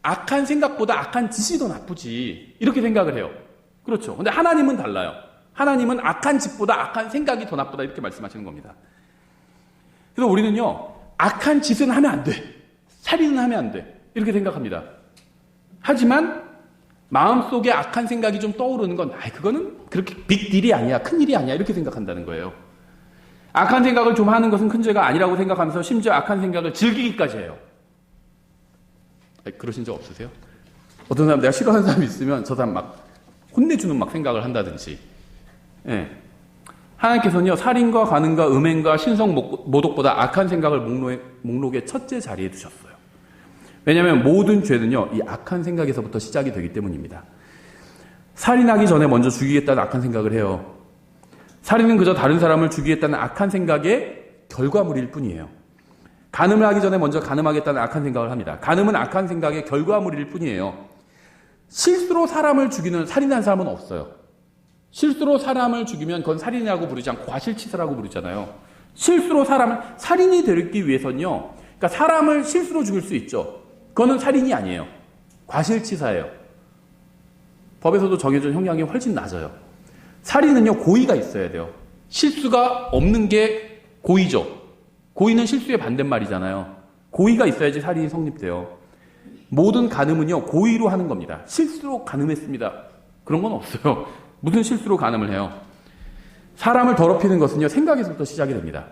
악한 생각보다 악한 짓이 더 나쁘지 이렇게 생각을 해요. 그렇죠. 근데 하나님은 달라요. 하나님은 악한 짓보다 악한 생각이 더 나쁘다 이렇게 말씀하시는 겁니다. 그래서 우리는요, 악한 짓은 하면 안 돼. 살인은 하면 안 돼. 이렇게 생각합니다. 하지만 마음속에 악한 생각이 좀 떠오르는 건 그거는 그렇게 빅딜이 아니야. 큰일이 아니야. 이렇게 생각한다는 거예요. 악한 생각을 좀 하는 것은 큰 죄가 아니라고 생각하면서 심지어 악한 생각을 즐기기까지 해요. 그러신 적 없으세요? 어떤 사람 내가 싫어하는 사람이 있으면 저 사람 막 혼내주는 막 생각을 한다든지. 예. 하나님께서는요, 살인과 간음과 음행과 신성 모독보다 악한 생각을 목록의 첫째 자리에 두셨어요. 왜냐하면 모든 죄는요, 이 악한 생각에서부터 시작이 되기 때문입니다. 살인하기 전에 먼저 죽이겠다는 악한 생각을 해요. 살인은 그저 다른 사람을 죽이겠다는 악한 생각의 결과물일 뿐이에요. 간음을 하기 전에 먼저 간음하겠다는 악한 생각을 합니다. 간음은 악한 생각의 결과물일 뿐이에요. 실수로 사람을 죽이는 살인한 사람은 없어요. 실수로 사람을 죽이면 그건 살인이라고 부르지 않고 과실치사라고 부르잖아요. 실수로 살인이 되기 위해서는요, 그러니까 사람을 실수로 죽일 수 있죠. 그거는 살인이 아니에요. 과실치사예요. 법에서도 정해진 형량이 훨씬 낮아요. 살인은요, 고의가 있어야 돼요. 실수가 없는 게 고의죠. 고의는 실수의 반대말이잖아요. 고의가 있어야지 살인이 성립돼요. 모든 간음은요, 고의로 하는 겁니다. 실수로 간음했습니다. 그런 건 없어요. 무슨 실수로 간음을 해요? 사람을 더럽히는 것은요, 생각에서부터 시작이 됩니다.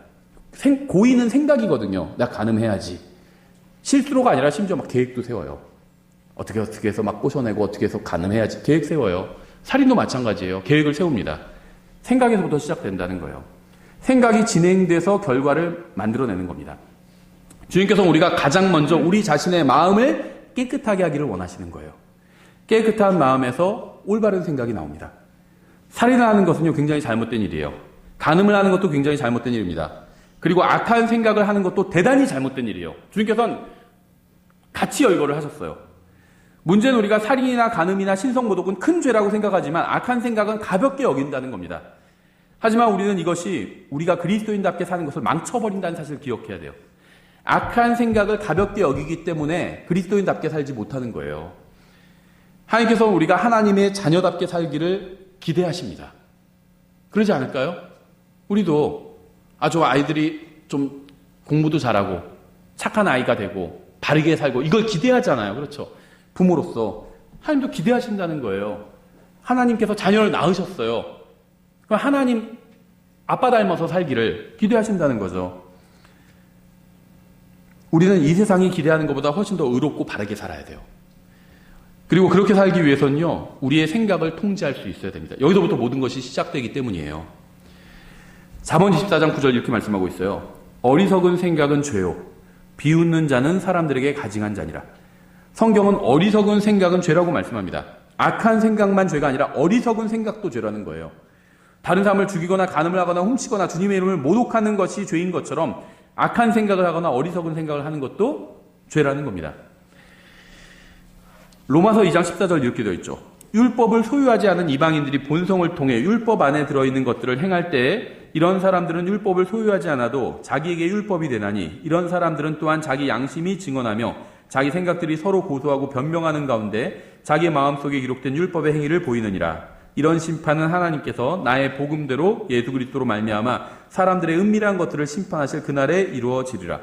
고의는 생각이거든요. 나 간음해야지. 실수로가 아니라 심지어 막 계획도 세워요. 어떻게 해서 막 꼬셔내고 어떻게 해서 간음해야지. 계획 세워요. 살인도 마찬가지예요. 계획을 세웁니다. 생각에서부터 시작된다는 거예요. 생각이 진행돼서 결과를 만들어내는 겁니다. 주님께서는 우리가 가장 먼저 우리 자신의 마음을 깨끗하게 하기를 원하시는 거예요. 깨끗한 마음에서 올바른 생각이 나옵니다. 살인을 하는 것은요, 굉장히 잘못된 일이에요. 간음을 하는 것도 굉장히 잘못된 일입니다. 그리고 악한 생각을 하는 것도 대단히 잘못된 일이에요. 주님께서는 같이 열거를 하셨어요. 문제는 우리가 살인이나 간음이나 신성모독은 큰 죄라고 생각하지만 악한 생각은 가볍게 여긴다는 겁니다. 하지만 우리는 이것이 우리가 그리스도인답게 사는 것을 망쳐버린다는 사실을 기억해야 돼요. 악한 생각을 가볍게 여기기 때문에 그리스도인답게 살지 못하는 거예요. 하나님께서 우리가 하나님의 자녀답게 살기를 기대하십니다. 그러지 않을까요? 우리도 저 아이들이 좀 공부도 잘하고 착한 아이가 되고 바르게 살고 이걸 기대하잖아요. 그렇죠? 부모로서 하나님도 기대하신다는 거예요. 하나님께서 자녀를 낳으셨어요. 그럼 하나님 아빠 닮아서 살기를 기대하신다는 거죠. 우리는 이 세상이 기대하는 것보다 훨씬 더 의롭고 바르게 살아야 돼요. 그리고 그렇게 살기 위해서는요, 우리의 생각을 통제할 수 있어야 됩니다. 여기서부터 모든 것이 시작되기 때문이에요. 잠언 24장 9절 이렇게 말씀하고 있어요. 어리석은 생각은 죄요. 비웃는 자는 사람들에게 가증한 자니라. 성경은 어리석은 생각은 죄라고 말씀합니다. 악한 생각만 죄가 아니라 어리석은 생각도 죄라는 거예요. 다른 사람을 죽이거나 간음을 하거나 훔치거나 주님의 이름을 모독하는 것이 죄인 것처럼 악한 생각을 하거나 어리석은 생각을 하는 것도 죄라는 겁니다. 로마서 2장 14절 이렇게 되어 있죠. 율법을 소유하지 않은 이방인들이 본성을 통해 율법 안에 들어있는 것들을 행할 때에 이런 사람들은 율법을 소유하지 않아도 자기에게 율법이 되나니 이런 사람들은 또한 자기 양심이 증언하며 자기 생각들이 서로 고소하고 변명하는 가운데 자기의 마음속에 기록된 율법의 행위를 보이느니라. 이런 심판은 하나님께서 나의 복음대로 예수 그리스도로 말미암아 사람들의 은밀한 것들을 심판하실 그날에 이루어지리라.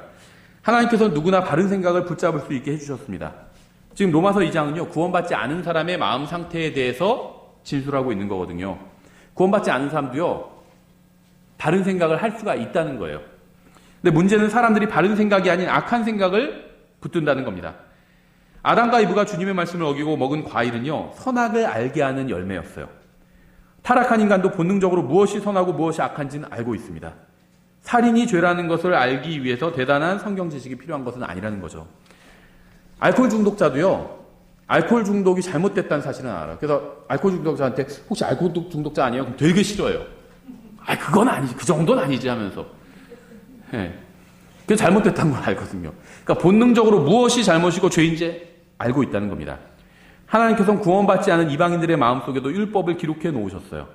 하나님께서 누구나 바른 생각을 붙잡을 수 있게 해주셨습니다. 지금 로마서 2장은요, 구원받지 않은 사람의 마음 상태에 대해서 진술하고 있는 거거든요. 구원받지 않은 사람도요, 바른 생각을 할 수가 있다는 거예요. 근데 문제는 사람들이 바른 생각이 아닌 악한 생각을 붙든다는 겁니다. 아담과 이브가 주님의 말씀을 어기고 먹은 과일은요, 선악을 알게 하는 열매였어요. 타락한 인간도 본능적으로 무엇이 선하고 무엇이 악한지는 알고 있습니다. 살인이 죄라는 것을 알기 위해서 대단한 성경 지식이 필요한 것은 아니라는 거죠. 알코올 중독자도요, 알코올 중독이 잘못됐다는 사실은 알아요. 그래서 알코올 중독자한테 혹시 알코올 중독자 아니에요? 그럼 되게 싫어요. 그건 아니지. 그 정도는 아니지 하면서. 예. 그게 잘못됐다는 걸 알거든요. 그러니까 본능적으로 무엇이 잘못이고 죄인지 알고 있다는 겁니다. 하나님께서는 구원받지 않은 이방인들의 마음속에도 율법을 기록해 놓으셨어요.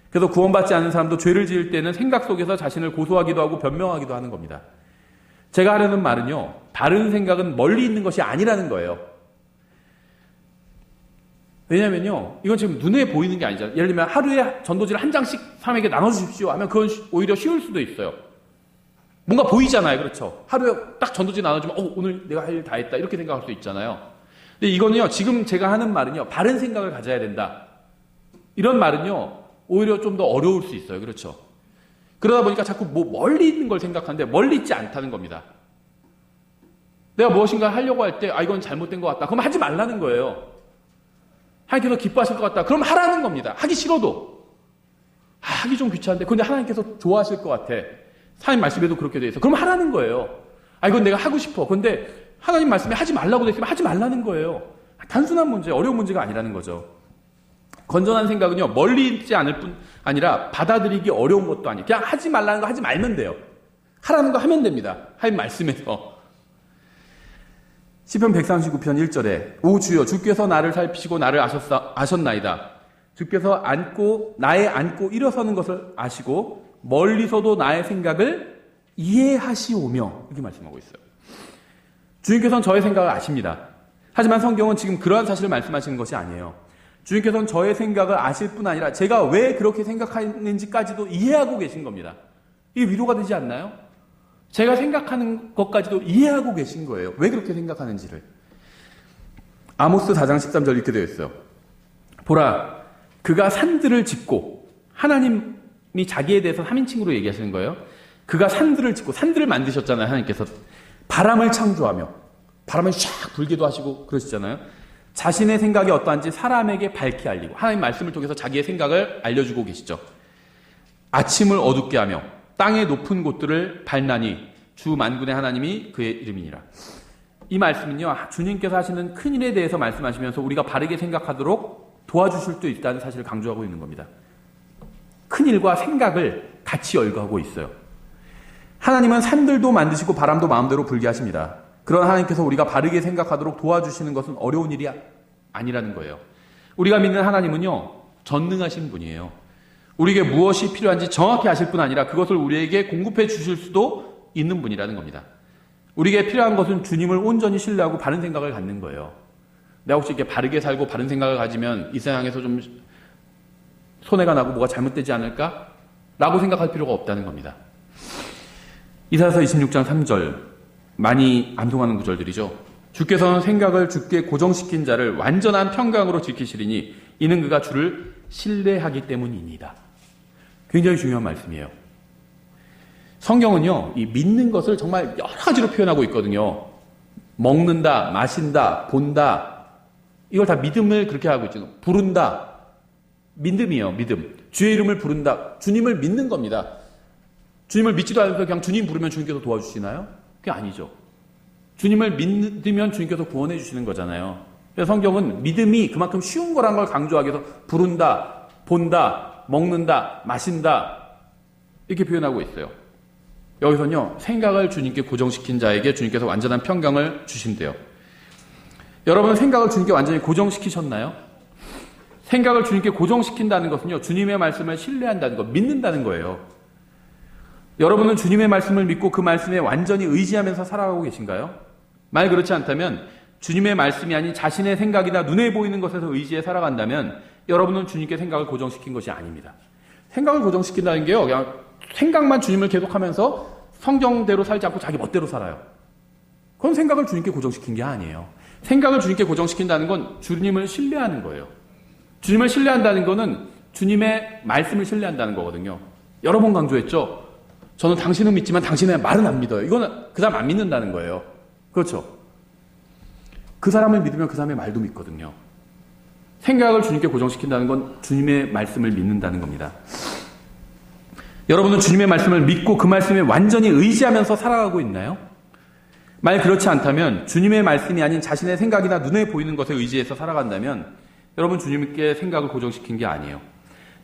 그래서 구원받지 않은 사람도 죄를 지을 때는 생각 속에서 자신을 고소하기도 하고 변명하기도 하는 겁니다. 제가 하려는 말은요, 바른 생각은 멀리 있는 것이 아니라는 거예요. 왜냐면요, 이건 지금 눈에 보이는 게 아니잖아요. 예를 들면 하루에 전도지를 한 장씩 사람에게 나눠주십시오 하면 그건 오히려 쉬울 수도 있어요. 뭔가 보이잖아요. 그렇죠? 하루에 딱 전도지 나눠주면 오늘 내가 할 일 다 했다 이렇게 생각할 수 있잖아요. 근데 이거는요, 지금 제가 하는 말은요, 바른 생각을 가져야 된다. 이런 말은요, 오히려 좀 더 어려울 수 있어요. 그렇죠? 그러다 보니까 자꾸 멀리 있는 걸 생각하는데 멀리 있지 않다는 겁니다. 내가 무엇인가 하려고 할 때 이건 잘못된 것 같다. 그럼 하지 말라는 거예요. 하나님께서 기뻐하실 것 같다. 그럼 하라는 겁니다. 하기 싫어도. 하기 좀 귀찮은데 근데 하나님께서 좋아하실 것 같아. 하나님 말씀에도 그렇게 돼 있어. 그럼 하라는 거예요. 이건 내가 하고 싶어. 근데 하나님 말씀에 하지 말라고 돼 있으면 하지 말라는 거예요. 단순한 문제, 어려운 문제가 아니라는 거죠. 건전한 생각은요, 멀리 있지 않을 뿐 아니라 받아들이기 어려운 것도 아니에요. 그냥 하지 말라는 거 하지 말면 돼요. 하라는 거 하면 됩니다. 하나님 말씀에서. 시편 139편 1절에 오 주여 주께서 나를 살피시고 나를 아셨나이다. 주께서 나의 앉고 일어서는 것을 아시고 멀리서도 나의 생각을 이해하시오며 이렇게 말씀하고 있어요. 주님께서는 저의 생각을 아십니다. 하지만 성경은 지금 그러한 사실을 말씀하시는 것이 아니에요. 주님께서는 저의 생각을 아실 뿐 아니라 제가 왜 그렇게 생각하는지까지도 이해하고 계신 겁니다. 이게 위로가 되지 않나요? 제가 생각하는 것까지도 이해하고 계신 거예요. 왜 그렇게 생각하는지를. 아모스 4장 13절 이렇게 되어 있어요. 보라, 그가 산들을 짓고, 하나님이 자기에 대해서 3인칭으로 얘기하시는 거예요. 그가 산들을 짓고, 산들을 만드셨잖아요. 하나님께서 바람을 창조하며 바람을 샥 불기도 하시고 그러시잖아요. 자신의 생각이 어떠한지 사람에게 밝히 알리고, 하나님 말씀을 통해서 자기의 생각을 알려주고 계시죠. 아침을 어둡게 하며 땅의 높은 곳들을 밝나니 주 만군의 하나님이 그의 이름이니라. 이 말씀은요, 주님께서 하시는 큰일에 대해서 말씀하시면서 우리가 바르게 생각하도록 도와주실 수 있다는 사실을 강조하고 있는 겁니다. 큰일과 생각을 같이 열거하고 있어요. 하나님은 산들도 만드시고 바람도 마음대로 불게 하십니다. 그러나 하나님께서 우리가 바르게 생각하도록 도와주시는 것은 어려운 일이 아니라는 거예요. 우리가 믿는 하나님은요, 전능하신 분이에요. 우리에게 무엇이 필요한지 정확히 아실 뿐 아니라 그것을 우리에게 공급해 주실 수도 있는 분이라는 겁니다. 우리에게 필요한 것은 주님을 온전히 신뢰하고 바른 생각을 갖는 거예요. 내가 혹시 이렇게 바르게 살고 바른 생각을 가지면 이 세상에서 좀 손해가 나고 뭐가 잘못되지 않을까? 라고 생각할 필요가 없다는 겁니다. 이사야서 26장 3절, 많이 암송하는 구절들이죠. 주께서는 생각을 주께 고정시킨 자를 완전한 평강으로 지키시리니 이는 그가 주를 신뢰하기 때문입니다. 굉장히 중요한 말씀이에요. 성경은요, 이 믿는 것을 정말 여러 가지로 표현하고 있거든요. 먹는다, 마신다, 본다, 이걸 다 믿음을 그렇게 하고 있죠. 부른다, 믿음이에요. 믿음. 주의 이름을 부른다, 주님을 믿는 겁니다. 주님을 믿지도 않으면서 그냥 주님 부르면 주님께서 도와주시나요? 그게 아니죠. 주님을 믿으면 주님께서 구원해 주시는 거잖아요. 그래서 성경은 믿음이 그만큼 쉬운 거란 걸 강조하기 위해서 부른다, 본다, 먹는다, 마신다, 이렇게 표현하고 있어요. 여기서는요, 생각을 주님께 고정시킨 자에게 주님께서 완전한 평강을 주신대요. 여러분, 생각을 주님께 완전히 고정시키셨나요? 생각을 주님께 고정시킨다는 것은요, 주님의 말씀을 신뢰한다는 것, 믿는다는 거예요. 여러분은 주님의 말씀을 믿고 그 말씀에 완전히 의지하면서 살아가고 계신가요? 만약 그렇지 않다면 주님의 말씀이 아닌 자신의 생각이나 눈에 보이는 것에서 의지해 살아간다면 여러분은 주님께 생각을 고정시킨 것이 아닙니다. 생각을 고정시킨다는 게요, 그냥 생각만 주님을 계속하면서 성경대로 살지 않고 자기 멋대로 살아요. 그건 생각을 주님께 고정시킨 게 아니에요. 생각을 주님께 고정시킨다는 건 주님을 신뢰하는 거예요. 주님을 신뢰한다는 거는 주님의 말씀을 신뢰한다는 거거든요. 여러 번 강조했죠. 저는 당신은 믿지만 당신의 말은 안 믿어요. 이거는 그 사람 안 믿는다는 거예요. 그렇죠. 그 사람을 믿으면 그 사람의 말도 믿거든요. 생각을 주님께 고정시킨다는 건 주님의 말씀을 믿는다는 겁니다. 여러분은 주님의 말씀을 믿고 그 말씀에 완전히 의지하면서 살아가고 있나요? 만약 그렇지 않다면 주님의 말씀이 아닌 자신의 생각이나 눈에 보이는 것에 의지해서 살아간다면 여러분 주님께 생각을 고정시킨 게 아니에요.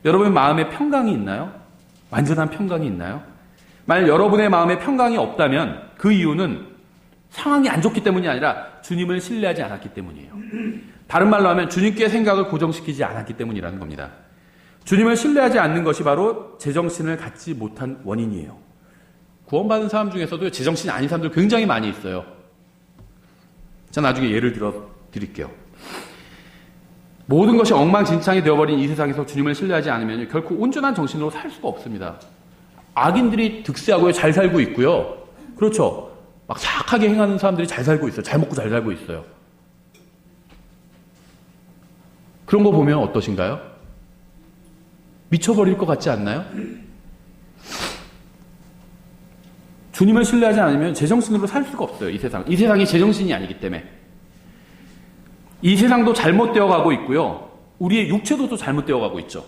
여러분 마음에 평강이 있나요? 완전한 평강이 있나요? 만약 여러분의 마음에 평강이 없다면 그 이유는 상황이 안 좋기 때문이 아니라 주님을 신뢰하지 않았기 때문이에요. 다른 말로 하면 주님께 생각을 고정시키지 않았기 때문이라는 겁니다. 주님을 신뢰하지 않는 것이 바로 제정신을 갖지 못한 원인이에요. 구원받은 사람 중에서도 제정신이 아닌 사람들 굉장히 많이 있어요. 제가 나중에 예를 들어 드릴게요. 모든 것이 엉망진창이 되어버린 이 세상에서 주님을 신뢰하지 않으면 결코 온전한 정신으로 살 수가 없습니다. 악인들이 득세하고 잘 살고 있고요. 그렇죠. 막 사악하게 행하는 사람들이 잘 살고 있어요. 잘 먹고 잘 살고 있어요. 그런 거 보면 어떠신가요? 미쳐버릴 것 같지 않나요? 주님을 신뢰하지 않으면 제정신으로 살 수가 없어요. 이 세상. 이 세상이 제정신이 아니기 때문에. 이 세상도 잘못되어 가고 있고요. 우리의 육체도 또 잘못되어 가고 있죠.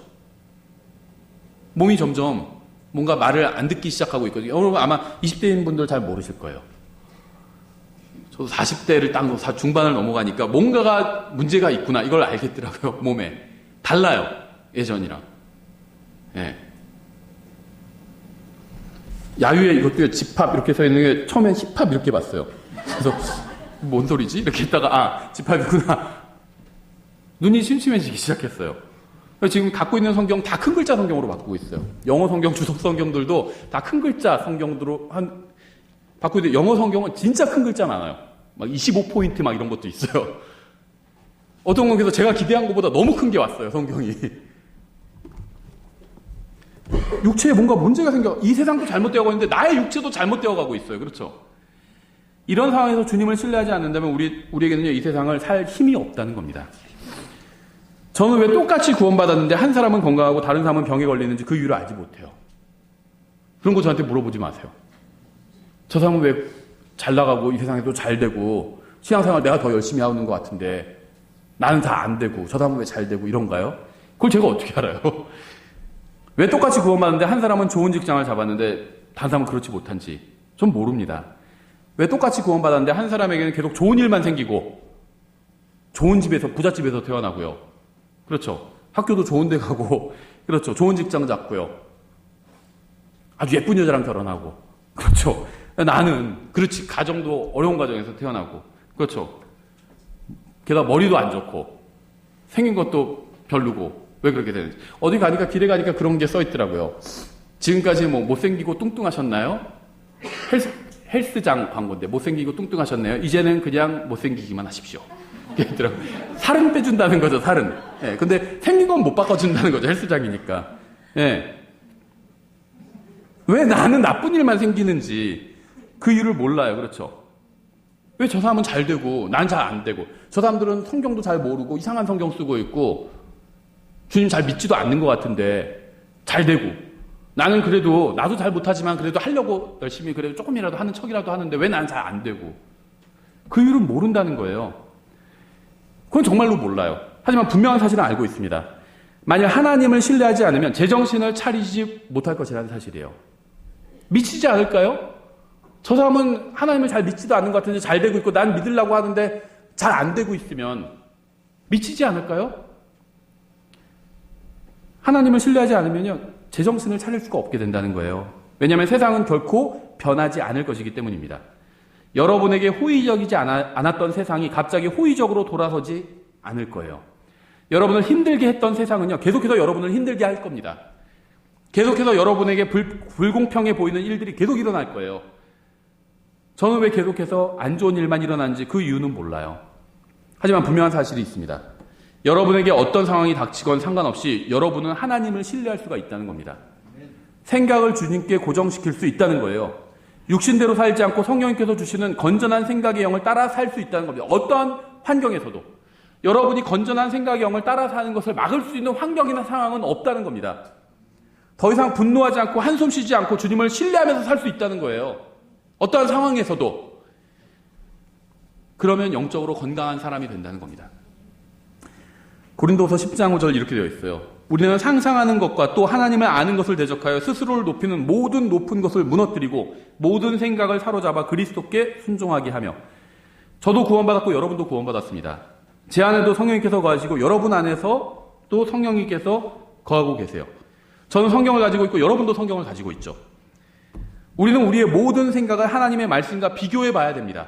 몸이 점점 뭔가 말을 안 듣기 시작하고 있거든요. 여러분 아마 20대인 분들 잘 모르실 거예요. 저도 40대를 딱 중반을 넘어가니까 뭔가가 문제가 있구나 이걸 알겠더라고요. 몸에. 달라요. 예전이랑. 예. 야유에 이것도 집합 이렇게 써 있는 게 처음엔 힙합 이렇게 봤어요. 그래서 뭔 소리지? 이렇게 했다가 집합이구나. 눈이 심심해지기 시작했어요. 지금 갖고 있는 성경 다 큰 글자 성경으로 바꾸고 있어요. 영어 성경, 주석 성경들도 다 큰 글자 성경으로 바꾸고 있는데 영어 성경은 진짜 큰 글자 많아요. 막 25포인트 막 이런 것도 있어요. 어떤 건 그래서 제가 기대한 것보다 너무 큰 게 왔어요, 성경이. 육체에 뭔가 문제가 생겨. 이 세상도 잘못되어 가고 있는데 나의 육체도 잘못되어 가고 있어요. 그렇죠? 이런 상황에서 주님을 신뢰하지 않는다면 우리에게는요, 이 세상을 살 힘이 없다는 겁니다. 저는 왜 똑같이 구원받았는데 한 사람은 건강하고 다른 사람은 병에 걸리는지 그 이유를 알지 못해요. 그런 거 저한테 물어보지 마세요. 저 사람은 왜 잘 나가고 이 세상에도 잘 되고 신앙생활 내가 더 열심히 하는 것 같은데 나는 다 안 되고 저 사람은 왜 잘 되고 이런가요? 그걸 제가 어떻게 알아요? 왜 똑같이 구원받는데 한 사람은 좋은 직장을 잡았는데 다른 사람은 그렇지 못한지 전 모릅니다. 왜 똑같이 구원받았는데 한 사람에게는 계속 좋은 일만 생기고 좋은 집에서 부잣집에서 태어나고요. 그렇죠. 학교도 좋은 데 가고 그렇죠. 좋은 직장 잡고요. 아주 예쁜 여자랑 결혼하고 그렇죠. 나는 그렇지 가정도 어려운 가정에서 태어나고 그렇죠. 게다가 머리도 안 좋고 생긴 것도 별로고 왜 그렇게 되는지 어디 가니까 길에 가니까 그런 게 써 있더라고요. 지금까지 뭐 못생기고 뚱뚱하셨나요? 헬스장 광고인데 못생기고 뚱뚱하셨네요. 이제는 그냥 못생기기만 하십시오. 있더라고요. 살은 빼준다는 거죠. 살은. 예, 근데 생긴 건 못 바꿔준다는 거죠. 헬스장이니까. 예. 왜 나는 나쁜 일만 생기는지 그 이유를 몰라요. 그렇죠. 왜 저 사람은 잘 되고 난 잘 안 되고 저 사람들은 성경도 잘 모르고 이상한 성경 쓰고 있고 주님 잘 믿지도 않는 것 같은데 잘 되고 나는 그래도 나도 잘 못하지만 그래도 하려고 열심히 그래도 조금이라도 하는 척이라도 하는데 왜 난 잘 안 되고 그 이유를 모른다는 거예요. 그건 정말로 몰라요. 하지만 분명한 사실은 알고 있습니다. 만약 하나님을 신뢰하지 않으면 제정신을 차리지 못할 것이라는 사실이에요. 미치지 않을까요? 저 사람은 하나님을 잘 믿지도 않는 것 같은데 잘 되고 있고 난 믿으려고 하는데 잘 안 되고 있으면 미치지 않을까요? 하나님을 신뢰하지 않으면요 제정신을 차릴 수가 없게 된다는 거예요. 왜냐하면 세상은 결코 변하지 않을 것이기 때문입니다. 여러분에게 호의적이지 않았던 세상이 갑자기 호의적으로 돌아서지 않을 거예요. 여러분을 힘들게 했던 세상은요 계속해서 여러분을 힘들게 할 겁니다. 계속해서 여러분에게 불공평해 보이는 일들이 계속 일어날 거예요. 저는 왜 계속해서 안 좋은 일만 일어나는지 그 이유는 몰라요. 하지만 분명한 사실이 있습니다. 여러분에게 어떤 상황이 닥치건 상관없이 여러분은 하나님을 신뢰할 수가 있다는 겁니다. 생각을 주님께 고정시킬 수 있다는 거예요. 육신대로 살지 않고 성령님께서 주시는 건전한 생각의 영을 따라 살 수 있다는 겁니다. 어떠한 환경에서도 여러분이 건전한 생각의 영을 따라 사는 것을 막을 수 있는 환경이나 상황은 없다는 겁니다. 더 이상 분노하지 않고 한숨 쉬지 않고 주님을 신뢰하면서 살 수 있다는 거예요. 어떠한 상황에서도. 그러면 영적으로 건강한 사람이 된다는 겁니다. 고린도서 10장 5절 이렇게 되어 있어요. 우리는 상상하는 것과 또 하나님을 아는 것을 대적하여 스스로를 높이는 모든 높은 것을 무너뜨리고 모든 생각을 사로잡아 그리스도께 순종하게 하며. 저도 구원받았고 여러분도 구원받았습니다. 제 안에도 성령님께서 거하시고 여러분 안에서 또 성령님께서 거하고 계세요. 저는 성경을 가지고 있고 여러분도 성경을 가지고 있죠. 우리는 우리의 모든 생각을 하나님의 말씀과 비교해 봐야 됩니다.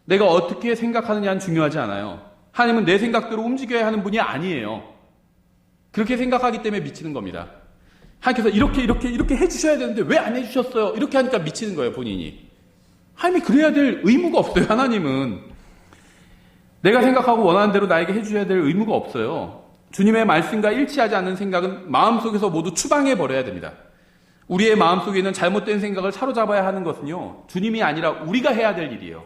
내가 어떻게 생각하느냐는 중요하지 않아요. 하나님은 내 생각대로 움직여야 하는 분이 아니에요. 그렇게 생각하기 때문에 미치는 겁니다. 하나님께서 이렇게 해주셔야 되는데 왜 안 해주셨어요? 이렇게 하니까 미치는 거예요, 본인이. 하나님이 그래야 될 의무가 없어요, 하나님은. 내가 생각하고 원하는 대로 나에게 해주셔야 될 의무가 없어요. 주님의 말씀과 일치하지 않는 생각은 마음속에서 모두 추방해버려야 됩니다. 우리의 마음속에 있는 잘못된 생각을 사로잡아야 하는 것은요, 주님이 아니라 우리가 해야 될 일이에요.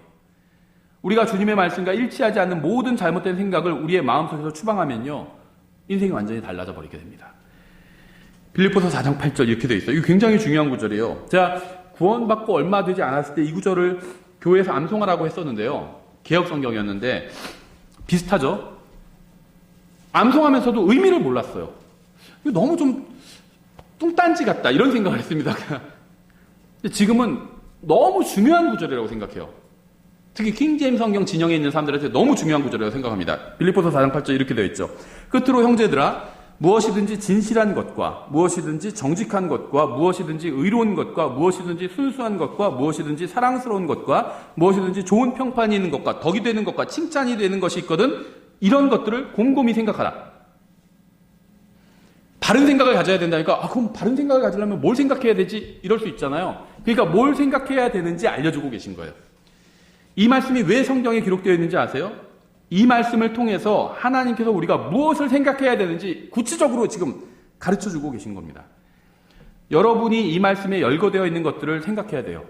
우리가 주님의 말씀과 일치하지 않는 모든 잘못된 생각을 우리의 마음속에서 추방하면요, 인생이 완전히 달라져 버리게 됩니다. 빌립보서 4장 8절 이렇게 되어 있어요. 이거 굉장히 중요한 구절이에요. 제가 구원받고 얼마 되지 않았을 때 이 구절을 교회에서 암송하라고 했었는데요. 개혁 성경이었는데 비슷하죠? 암송하면서도 의미를 몰랐어요. 이거 너무 좀 뚱딴지 같다 이런 생각을 했습니다. 지금은 너무 중요한 구절이라고 생각해요. 특히 킹제임스 성경 진영에 있는 사람들한테 너무 중요한 구절이라고 생각합니다. 빌립보서 4장 8절 이렇게 되어 있죠. 끝으로 형제들아 무엇이든지 진실한 것과 무엇이든지 정직한 것과 무엇이든지 의로운 것과 무엇이든지 순수한 것과 무엇이든지 사랑스러운 것과 무엇이든지 좋은 평판이 있는 것과 덕이 되는 것과 칭찬이 되는 것이 있거든 이런 것들을 곰곰이 생각하라. 바른 생각을 가져야 된다니까 그럼 바른 생각을 가지려면 뭘 생각해야 되지? 이럴 수 있잖아요. 그러니까 뭘 생각해야 되는지 알려주고 계신 거예요. 이 말씀이 왜 성경에 기록되어 있는지 아세요? 이 말씀을 통해서 하나님께서 우리가 무엇을 생각해야 되는지 구체적으로 지금 가르쳐주고 계신 겁니다. 여러분이 이 말씀에 열거되어 있는 것들을 생각해야 돼요.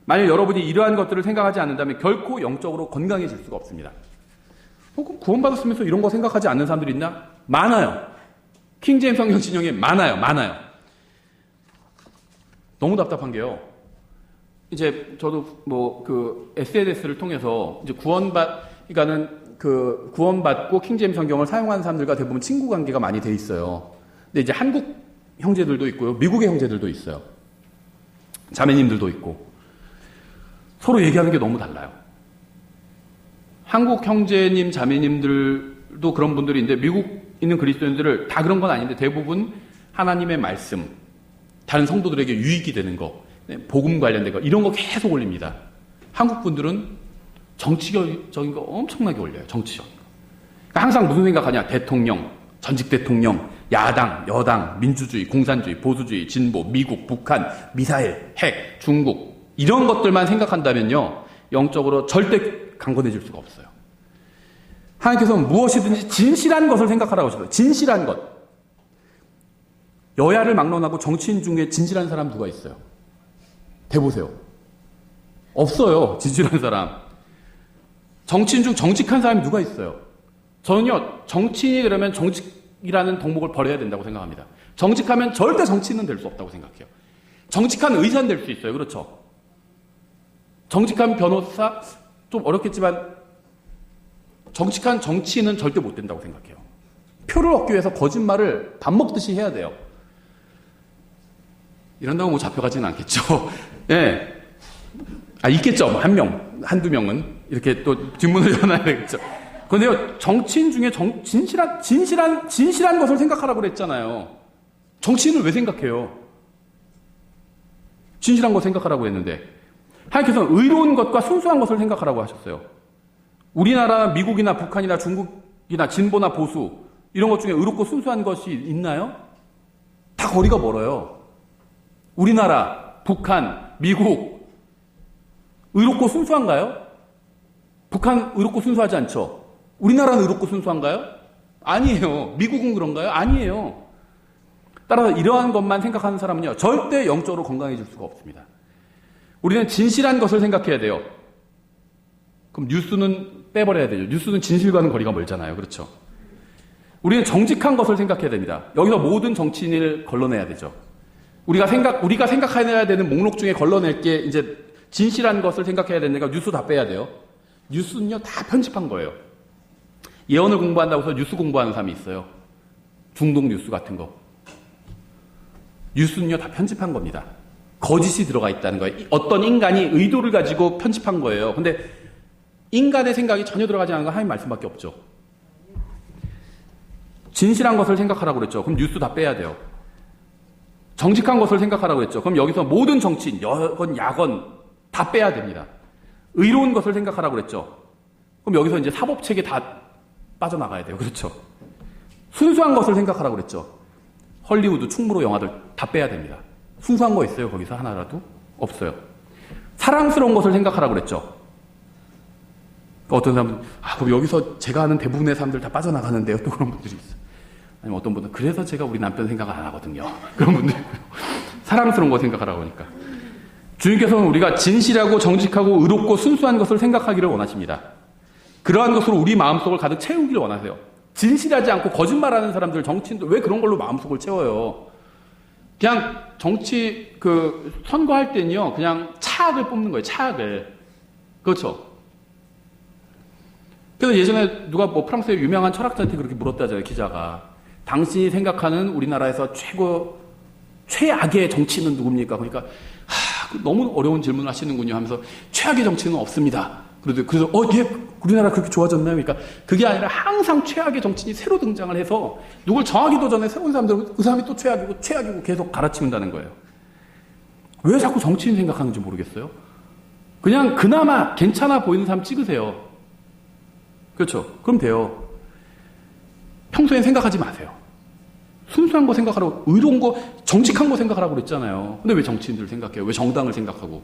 만약 여러분이 이러한 것들을 생각하지 않는다면 결코 영적으로 건강해질 수가 없습니다. 그럼 구원받았으면서 이런 거 생각하지 않는 사람들이 있나? 많아요. 킹제임스 성경 진영에 많아요. 너무 답답한 게요. 이제 저도 SNS를 통해서 이제 구원받고 킹제임스 성경을 사용하는 사람들과 대부분 친구 관계가 많이 돼 있어요. 근데 이제 한국 형제들도 있고요. 미국의 형제들도 있어요. 자매님들도 있고. 서로 얘기하는 게 너무 달라요. 한국 형제님, 자매님들도 그런 분들인데 미국 있는 그리스도인들을 다 그런 건 아닌데 대부분 하나님의 말씀, 다른 성도들에게 유익이 되는 거, 복음 관련된 거 이런 거 계속 올립니다. 한국 분들은 정치적인 거 엄청나게 올려요. 정치적인 거. 그러니까 항상 무슨 생각하냐? 대통령, 전직 대통령, 야당, 여당, 민주주의, 공산주의, 보수주의, 진보, 미국, 북한, 미사일, 핵, 중국 이런 것들만 생각한다면요. 영적으로 절대 강건해질 수가 없어요. 하나님께서는 무엇이든지 진실한 것을 생각하라고 하셨어요. 진실한 것. 여야를 막론하고 정치인 중에 진실한 사람 누가 있어요? 대보세요. 없어요. 진실한 사람. 정치인 중 정직한 사람이 누가 있어요? 저는요. 정치인이 그러면 정직이라는 덕목을 버려야 된다고 생각합니다. 정직하면 절대 정치인은 될 수 없다고 생각해요. 정직한 의사는 될 수 있어요. 그렇죠? 정직한 변호사 좀 어렵겠지만 정직한 정치인은 절대 못 된다고 생각해요. 표를 얻기 위해서 거짓말을 밥 먹듯이 해야 돼요. 이런다고 뭐 잡혀가지는 않겠죠. 예. 있겠죠. 한두 명은. 이렇게 또 뒷문을 열어놔야 되겠죠. 그런데요, 정치인 중에 진실한 것을 생각하라고 그랬잖아요. 정치인을 왜 생각해요? 진실한 것 생각하라고 했는데. 하나님께서는 의로운 것과 순수한 것을 생각하라고 하셨어요. 우리나라, 미국이나 북한이나 중국이나 진보나 보수 이런 것 중에 의롭고 순수한 것이 있나요? 다 거리가 멀어요. 우리나라, 북한, 미국 의롭고 순수한가요? 북한 의롭고 순수하지 않죠? 우리나라는 의롭고 순수한가요? 아니에요. 미국은 그런가요? 아니에요. 따라서 이러한 것만 생각하는 사람은요, 절대 영적으로 건강해질 수가 없습니다. 우리는 진실한 것을 생각해야 돼요. 그럼 뉴스는 빼버려야 되죠. 뉴스는 진실과는 거리가 멀잖아요. 그렇죠? 우리는 정직한 것을 생각해야 됩니다. 여기서 모든 정치인을 걸러내야 되죠. 우리가 생각해야 되는 목록 중에 걸러낼 게 이제 진실한 것을 생각해야 되니까 뉴스 다 빼야 돼요. 뉴스는요, 다 편집한 거예요. 예언을 공부한다고 해서 뉴스 공부하는 사람이 있어요. 중동 뉴스 같은 거. 뉴스는요, 다 편집한 겁니다. 거짓이 들어가 있다는 거예요. 어떤 인간이 의도를 가지고 편집한 거예요. 근데 인간의 생각이 전혀 들어가지 않은 건 하나님 말씀밖에 없죠. 진실한 것을 생각하라고 그랬죠. 그럼 뉴스 다 빼야 돼요. 정직한 것을 생각하라고 그랬죠. 그럼 여기서 모든 정치인, 여건, 야건 다 빼야 됩니다. 의로운 것을 생각하라고 그랬죠. 그럼 여기서 이제 사법체계 다 빠져나가야 돼요. 그렇죠. 순수한 것을 생각하라고 그랬죠. 헐리우드, 충무로 영화들 다 빼야 됩니다. 순수한 거 있어요? 거기서 하나라도? 없어요. 사랑스러운 것을 생각하라고 그랬죠. 어떤 사람은, 그럼 여기서 제가 아는 대부분의 사람들 다 빠져나가는데요. 또 그런 분들이 있어요. 아니면 어떤 분은, 그래서 제가 우리 남편 생각을 안 하거든요. 그런 분들이 있고요. 사랑스러운 거 생각하라고 하니까. 주님께서는 우리가 진실하고 정직하고 의롭고 순수한 것을 생각하기를 원하십니다. 그러한 것으로 우리 마음속을 가득 채우기를 원하세요. 진실하지 않고 거짓말하는 사람들, 정치인들 왜 그런 걸로 마음속을 채워요? 그냥 정치 선거할 때는요, 그냥 차악을 뽑는 거예요. 차악을. 그렇죠. 그래서 예전에 누가 프랑스의 유명한 철학자한테 그렇게 물었다잖아요, 기자가. 당신이 생각하는 우리나라에서 최악의 정치인은 누굽니까? 그러니까 너무 어려운 질문을 하시는군요 하면서 최악의 정치인은 없습니다. 그래서 예, 우리나라 그렇게 좋아졌나요? 그러니까 그게 아니라 항상 최악의 정치인이 새로 등장을 해서 누굴 정하기도 전에 새로운 사람들, 그 사람이 또 최악이고 계속 갈아치운다는 거예요. 왜 자꾸 정치인 생각하는지 모르겠어요. 그냥 그나마 괜찮아 보이는 사람 찍으세요. 그렇죠. 그럼 돼요. 평소엔 생각하지 마세요. 순수한 거 생각하라고, 의로운 거, 정직한 거 생각하라고 그랬잖아요. 근데 왜 정치인들 생각해요? 왜 정당을 생각하고?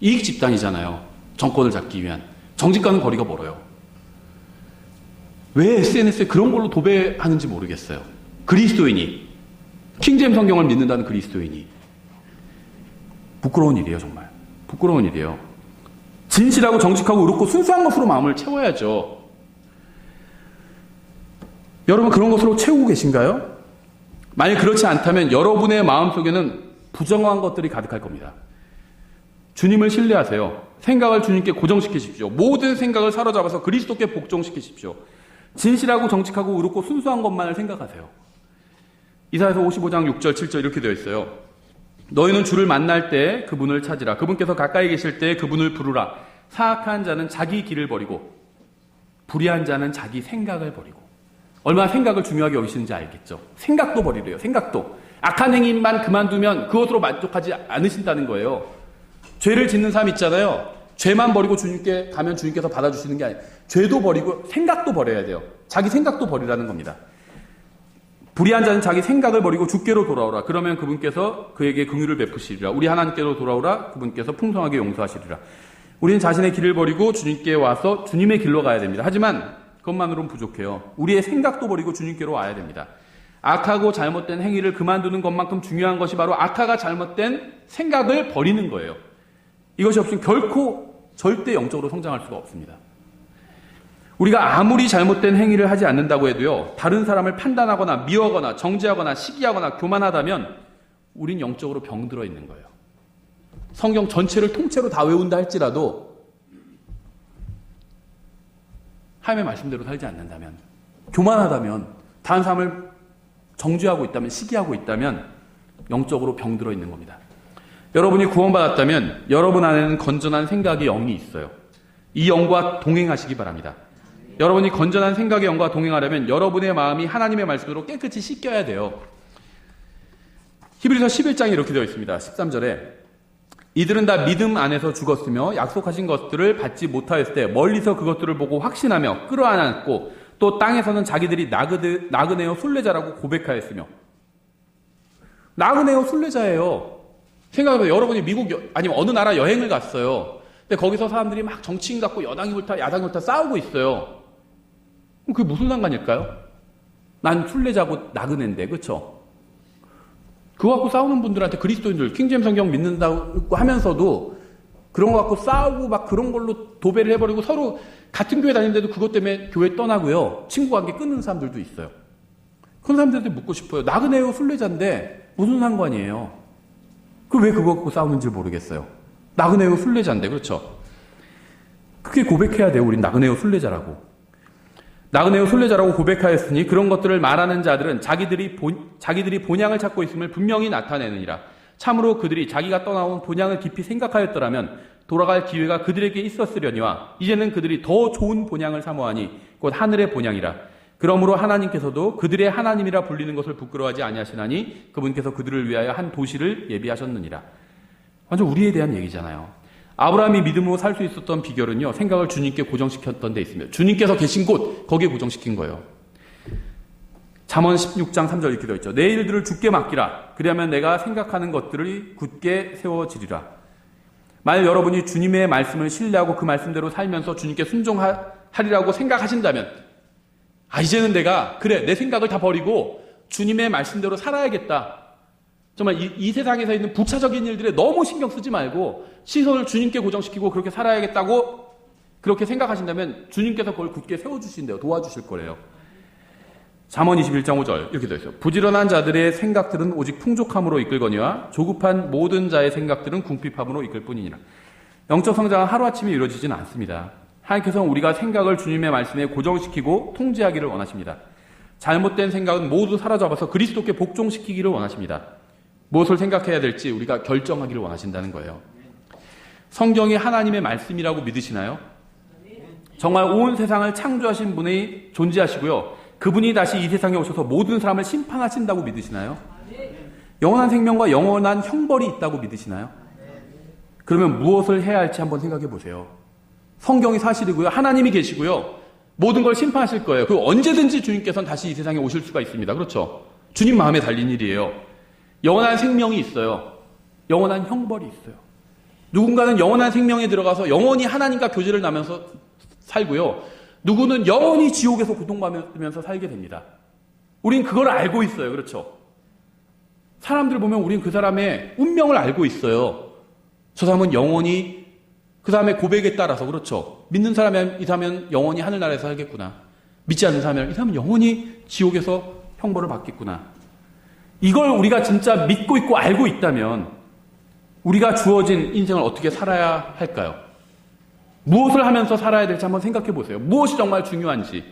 이익 집단이잖아요. 정권을 잡기 위한. 정직과는 거리가 멀어요. 왜 SNS에 그런 걸로 도배하는지 모르겠어요. 그리스도인이, 킹제임스 성경을 믿는다는 그리스도인이. 부끄러운 일이에요, 정말. 부끄러운 일이에요. 진실하고 정직하고 의롭고 순수한 것으로 마음을 채워야죠. 여러분 그런 것으로 채우고 계신가요? 만약 그렇지 않다면 여러분의 마음속에는 부정한 것들이 가득할 겁니다. 주님을 신뢰하세요. 생각을 주님께 고정시키십시오. 모든 생각을 사로잡아서 그리스도께 복종시키십시오. 진실하고 정직하고 의롭고 순수한 것만을 생각하세요. 이사야서 55장 6절 7절 이렇게 되어 있어요. 너희는 주를 만날 때 그분을 찾으라. 그분께서 가까이 계실 때 그분을 부르라. 사악한 자는 자기 길을 버리고 불의한 자는 자기 생각을 버리고. 얼마나 생각을 중요하게 여기시는지 알겠죠? 생각도 버리래요. 생각도. 악한 행위만 그만두면 그것으로 만족하지 않으신다는 거예요. 죄를 짓는 사람 있잖아요. 죄만 버리고 주님께 가면 주님께서 받아주시는 게 아니에요. 죄도 버리고 생각도 버려야 돼요. 자기 생각도 버리라는 겁니다. 불의한 자는 자기 생각을 버리고 주께로 돌아오라. 그러면 그분께서 그에게 긍휼을 베푸시리라. 우리 하나님께로 돌아오라. 그분께서 풍성하게 용서하시리라. 우리는 자신의 길을 버리고 주님께 와서 주님의 길로 가야 됩니다. 하지만 그것만으로는 부족해요. 우리의 생각도 버리고 주님께로 와야 됩니다. 악하고 잘못된 행위를 그만두는 것만큼 중요한 것이 바로 악하고 잘못된 생각을 버리는 거예요. 이것이 없으면 결코 절대 영적으로 성장할 수가 없습니다. 우리가 아무리 잘못된 행위를 하지 않는다고 해도요, 다른 사람을 판단하거나 미워하거나 정죄하거나 시기하거나 교만하다면 우린 영적으로 병들어 있는 거예요. 성경 전체를 통째로 다 외운다 할지라도 하나님의 말씀대로 살지 않는다면, 교만하다면, 다른 사람을 정죄하고 있다면, 시기하고 있다면 영적으로 병들어 있는 겁니다. 여러분이 구원받았다면 여러분 안에는 건전한 생각의 영이 있어요. 이 영과 동행하시기 바랍니다. 여러분이 건전한 생각의 영과 동행하려면 여러분의 마음이 하나님의 말씀으로 깨끗이 씻겨야 돼요. 히브리서 11장에 이렇게 되어 있습니다. 13절에 이들은 다 믿음 안에서 죽었으며 약속하신 것들을 받지 못하였을 때 멀리서 그것들을 보고 확신하며 끌어안았고 또 땅에서는 자기들이 나그네요 순례자라고 고백하였으며. 나그네요 순례자예요. 생각해보세요. 여러분이 미국 아니면 어느 나라 여행을 갔어요. 근데 거기서 사람들이 막 정치인 같고 여당이 옳다 야당이 옳다 싸우고 있어요. 그럼 그게 무슨 상관일까요? 난 순례자고 나그네인데, 그렇죠? 그거 갖고 싸우는 분들한테 그리스도인들 킹제임 성경 믿는다고 하면서도 그런 거 갖고 싸우고 막 그런 걸로 도배를 해버리고 서로 같은 교회 다니는데도 그것 때문에 교회 떠나고요. 친구 관계 끊는 사람들도 있어요. 그런 사람들한테 묻고 싶어요. 나그네요 순례자인데 무슨 상관이에요? 왜 그거 갖고 싸우는지 모르겠어요. 나그네요 순례자인데, 그렇죠? 그게 고백해야 돼요. 우린 나그네요 순례자라고. 나그네요 순례자라고 고백하였으니 그런 것들을 말하는 자들은 자기들이 본향을 찾고 있음을 분명히 나타내느니라. 참으로 그들이 자기가 떠나온 본향을 깊이 생각하였더라면 돌아갈 기회가 그들에게 있었으려니와 이제는 그들이 더 좋은 본향을 사모하니 곧 하늘의 본향이라. 그러므로 하나님께서도 그들의 하나님이라 불리는 것을 부끄러워하지 아니하시나니 그분께서 그들을 위하여 한 도시를 예비하셨느니라. 완전 우리에 대한 얘기잖아요. 아브라함이 믿음으로 살 수 있었던 비결은요, 생각을 주님께 고정시켰던 데 있습니다. 주님께서 계신 곳, 거기에 고정시킨 거예요. 잠언 16장 3절 이렇게 되어 있죠. 내 일들을 주께 맡기라. 그리하면 내가 생각하는 것들이 굳게 세워지리라. 만약 여러분이 주님의 말씀을 신뢰하고 그 말씀대로 살면서 주님께 순종하리라고 생각하신다면, 이제는 내가 내 생각을 다 버리고 주님의 말씀대로 살아야겠다. 정말 이 세상에서 있는 부차적인 일들에 너무 신경 쓰지 말고 시선을 주님께 고정시키고 그렇게 살아야겠다고 그렇게 생각하신다면 주님께서 그걸 굳게 세워주신대요. 도와주실 거래요. 잠언 21장 5절 이렇게 되어 있어요. 부지런한 자들의 생각들은 오직 풍족함으로 이끌거니와 조급한 모든 자의 생각들은 궁핍함으로 이끌 뿐이니라. 영적 성장은 하루아침에 이루어지지는 않습니다. 하나님께서는 우리가 생각을 주님의 말씀에 고정시키고 통제하기를 원하십니다. 잘못된 생각은 모두 사로잡아서 그리스도께 복종시키기를 원하십니다. 무엇을 생각해야 될지 우리가 결정하기를 원하신다는 거예요. 성경이 하나님의 말씀이라고 믿으시나요? 정말 온 세상을 창조하신 분이 존재하시고요. 그분이 다시 이 세상에 오셔서 모든 사람을 심판하신다고 믿으시나요? 영원한 생명과 영원한 형벌이 있다고 믿으시나요? 그러면 무엇을 해야 할지 한번 생각해 보세요. 성경이 사실이고요. 하나님이 계시고요. 모든 걸 심판하실 거예요. 그 언제든지 주님께서는 다시 이 세상에 오실 수가 있습니다. 그렇죠? 주님 마음에 달린 일이에요. 영원한 생명이 있어요. 영원한 형벌이 있어요. 누군가는 영원한 생명에 들어가서 영원히 하나님과 교제를 나면서 살고요. 누구는 영원히 지옥에서 고통받으면서 살게 됩니다. 우린 그걸 알고 있어요. 그렇죠? 사람들 보면 우린 그 사람의 운명을 알고 있어요. 저 사람은 영원히 그 사람의 고백에 따라서, 그렇죠? 믿는 사람이 이 사람은 영원히 하늘나라에서 살겠구나. 믿지 않는 사람이라면 이 사람은 영원히 지옥에서 형벌을 받겠구나. 이걸 우리가 진짜 믿고 있고 알고 있다면 우리가 주어진 인생을 어떻게 살아야 할까요? 무엇을 하면서 살아야 될지 한번 생각해 보세요. 무엇이 정말 중요한지.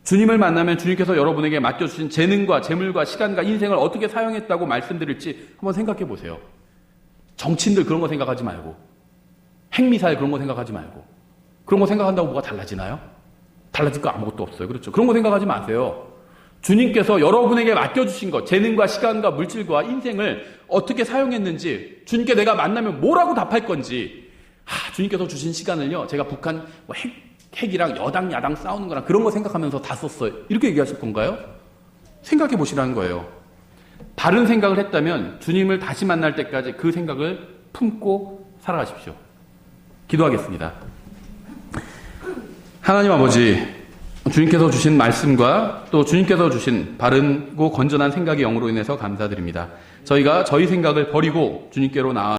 주님을 만나면 주님께서 여러분에게 맡겨주신 재능과 재물과 시간과 인생을 어떻게 사용했다고 말씀드릴지 한번 생각해 보세요. 정치인들 그런 거 생각하지 말고, 핵미사일 그런 거 생각하지 말고, 그런 거 생각한다고 뭐가 달라지나요? 달라질 거 아무것도 없어요. 그렇죠? 그런 거 생각하지 마세요. 주님께서 여러분에게 맡겨주신 것, 재능과 시간과 물질과 인생을 어떻게 사용했는지, 주님께 내가 만나면 뭐라고 답할 건지, 주님께서 주신 시간을요, 제가 북한 핵이랑 여당, 야당 싸우는 거랑 그런 거 생각하면서 다 썼어요. 이렇게 얘기하실 건가요? 생각해 보시라는 거예요. 바른 생각을 했다면 주님을 다시 만날 때까지 그 생각을 품고 살아가십시오. 기도하겠습니다. 하나님 아버지, 주님께서 주신 말씀과 또 주님께서 주신 바르고 건전한 생각의 영으로 인해서 감사드립니다. 저희가 저희 생각을 버리고 주님께로 나아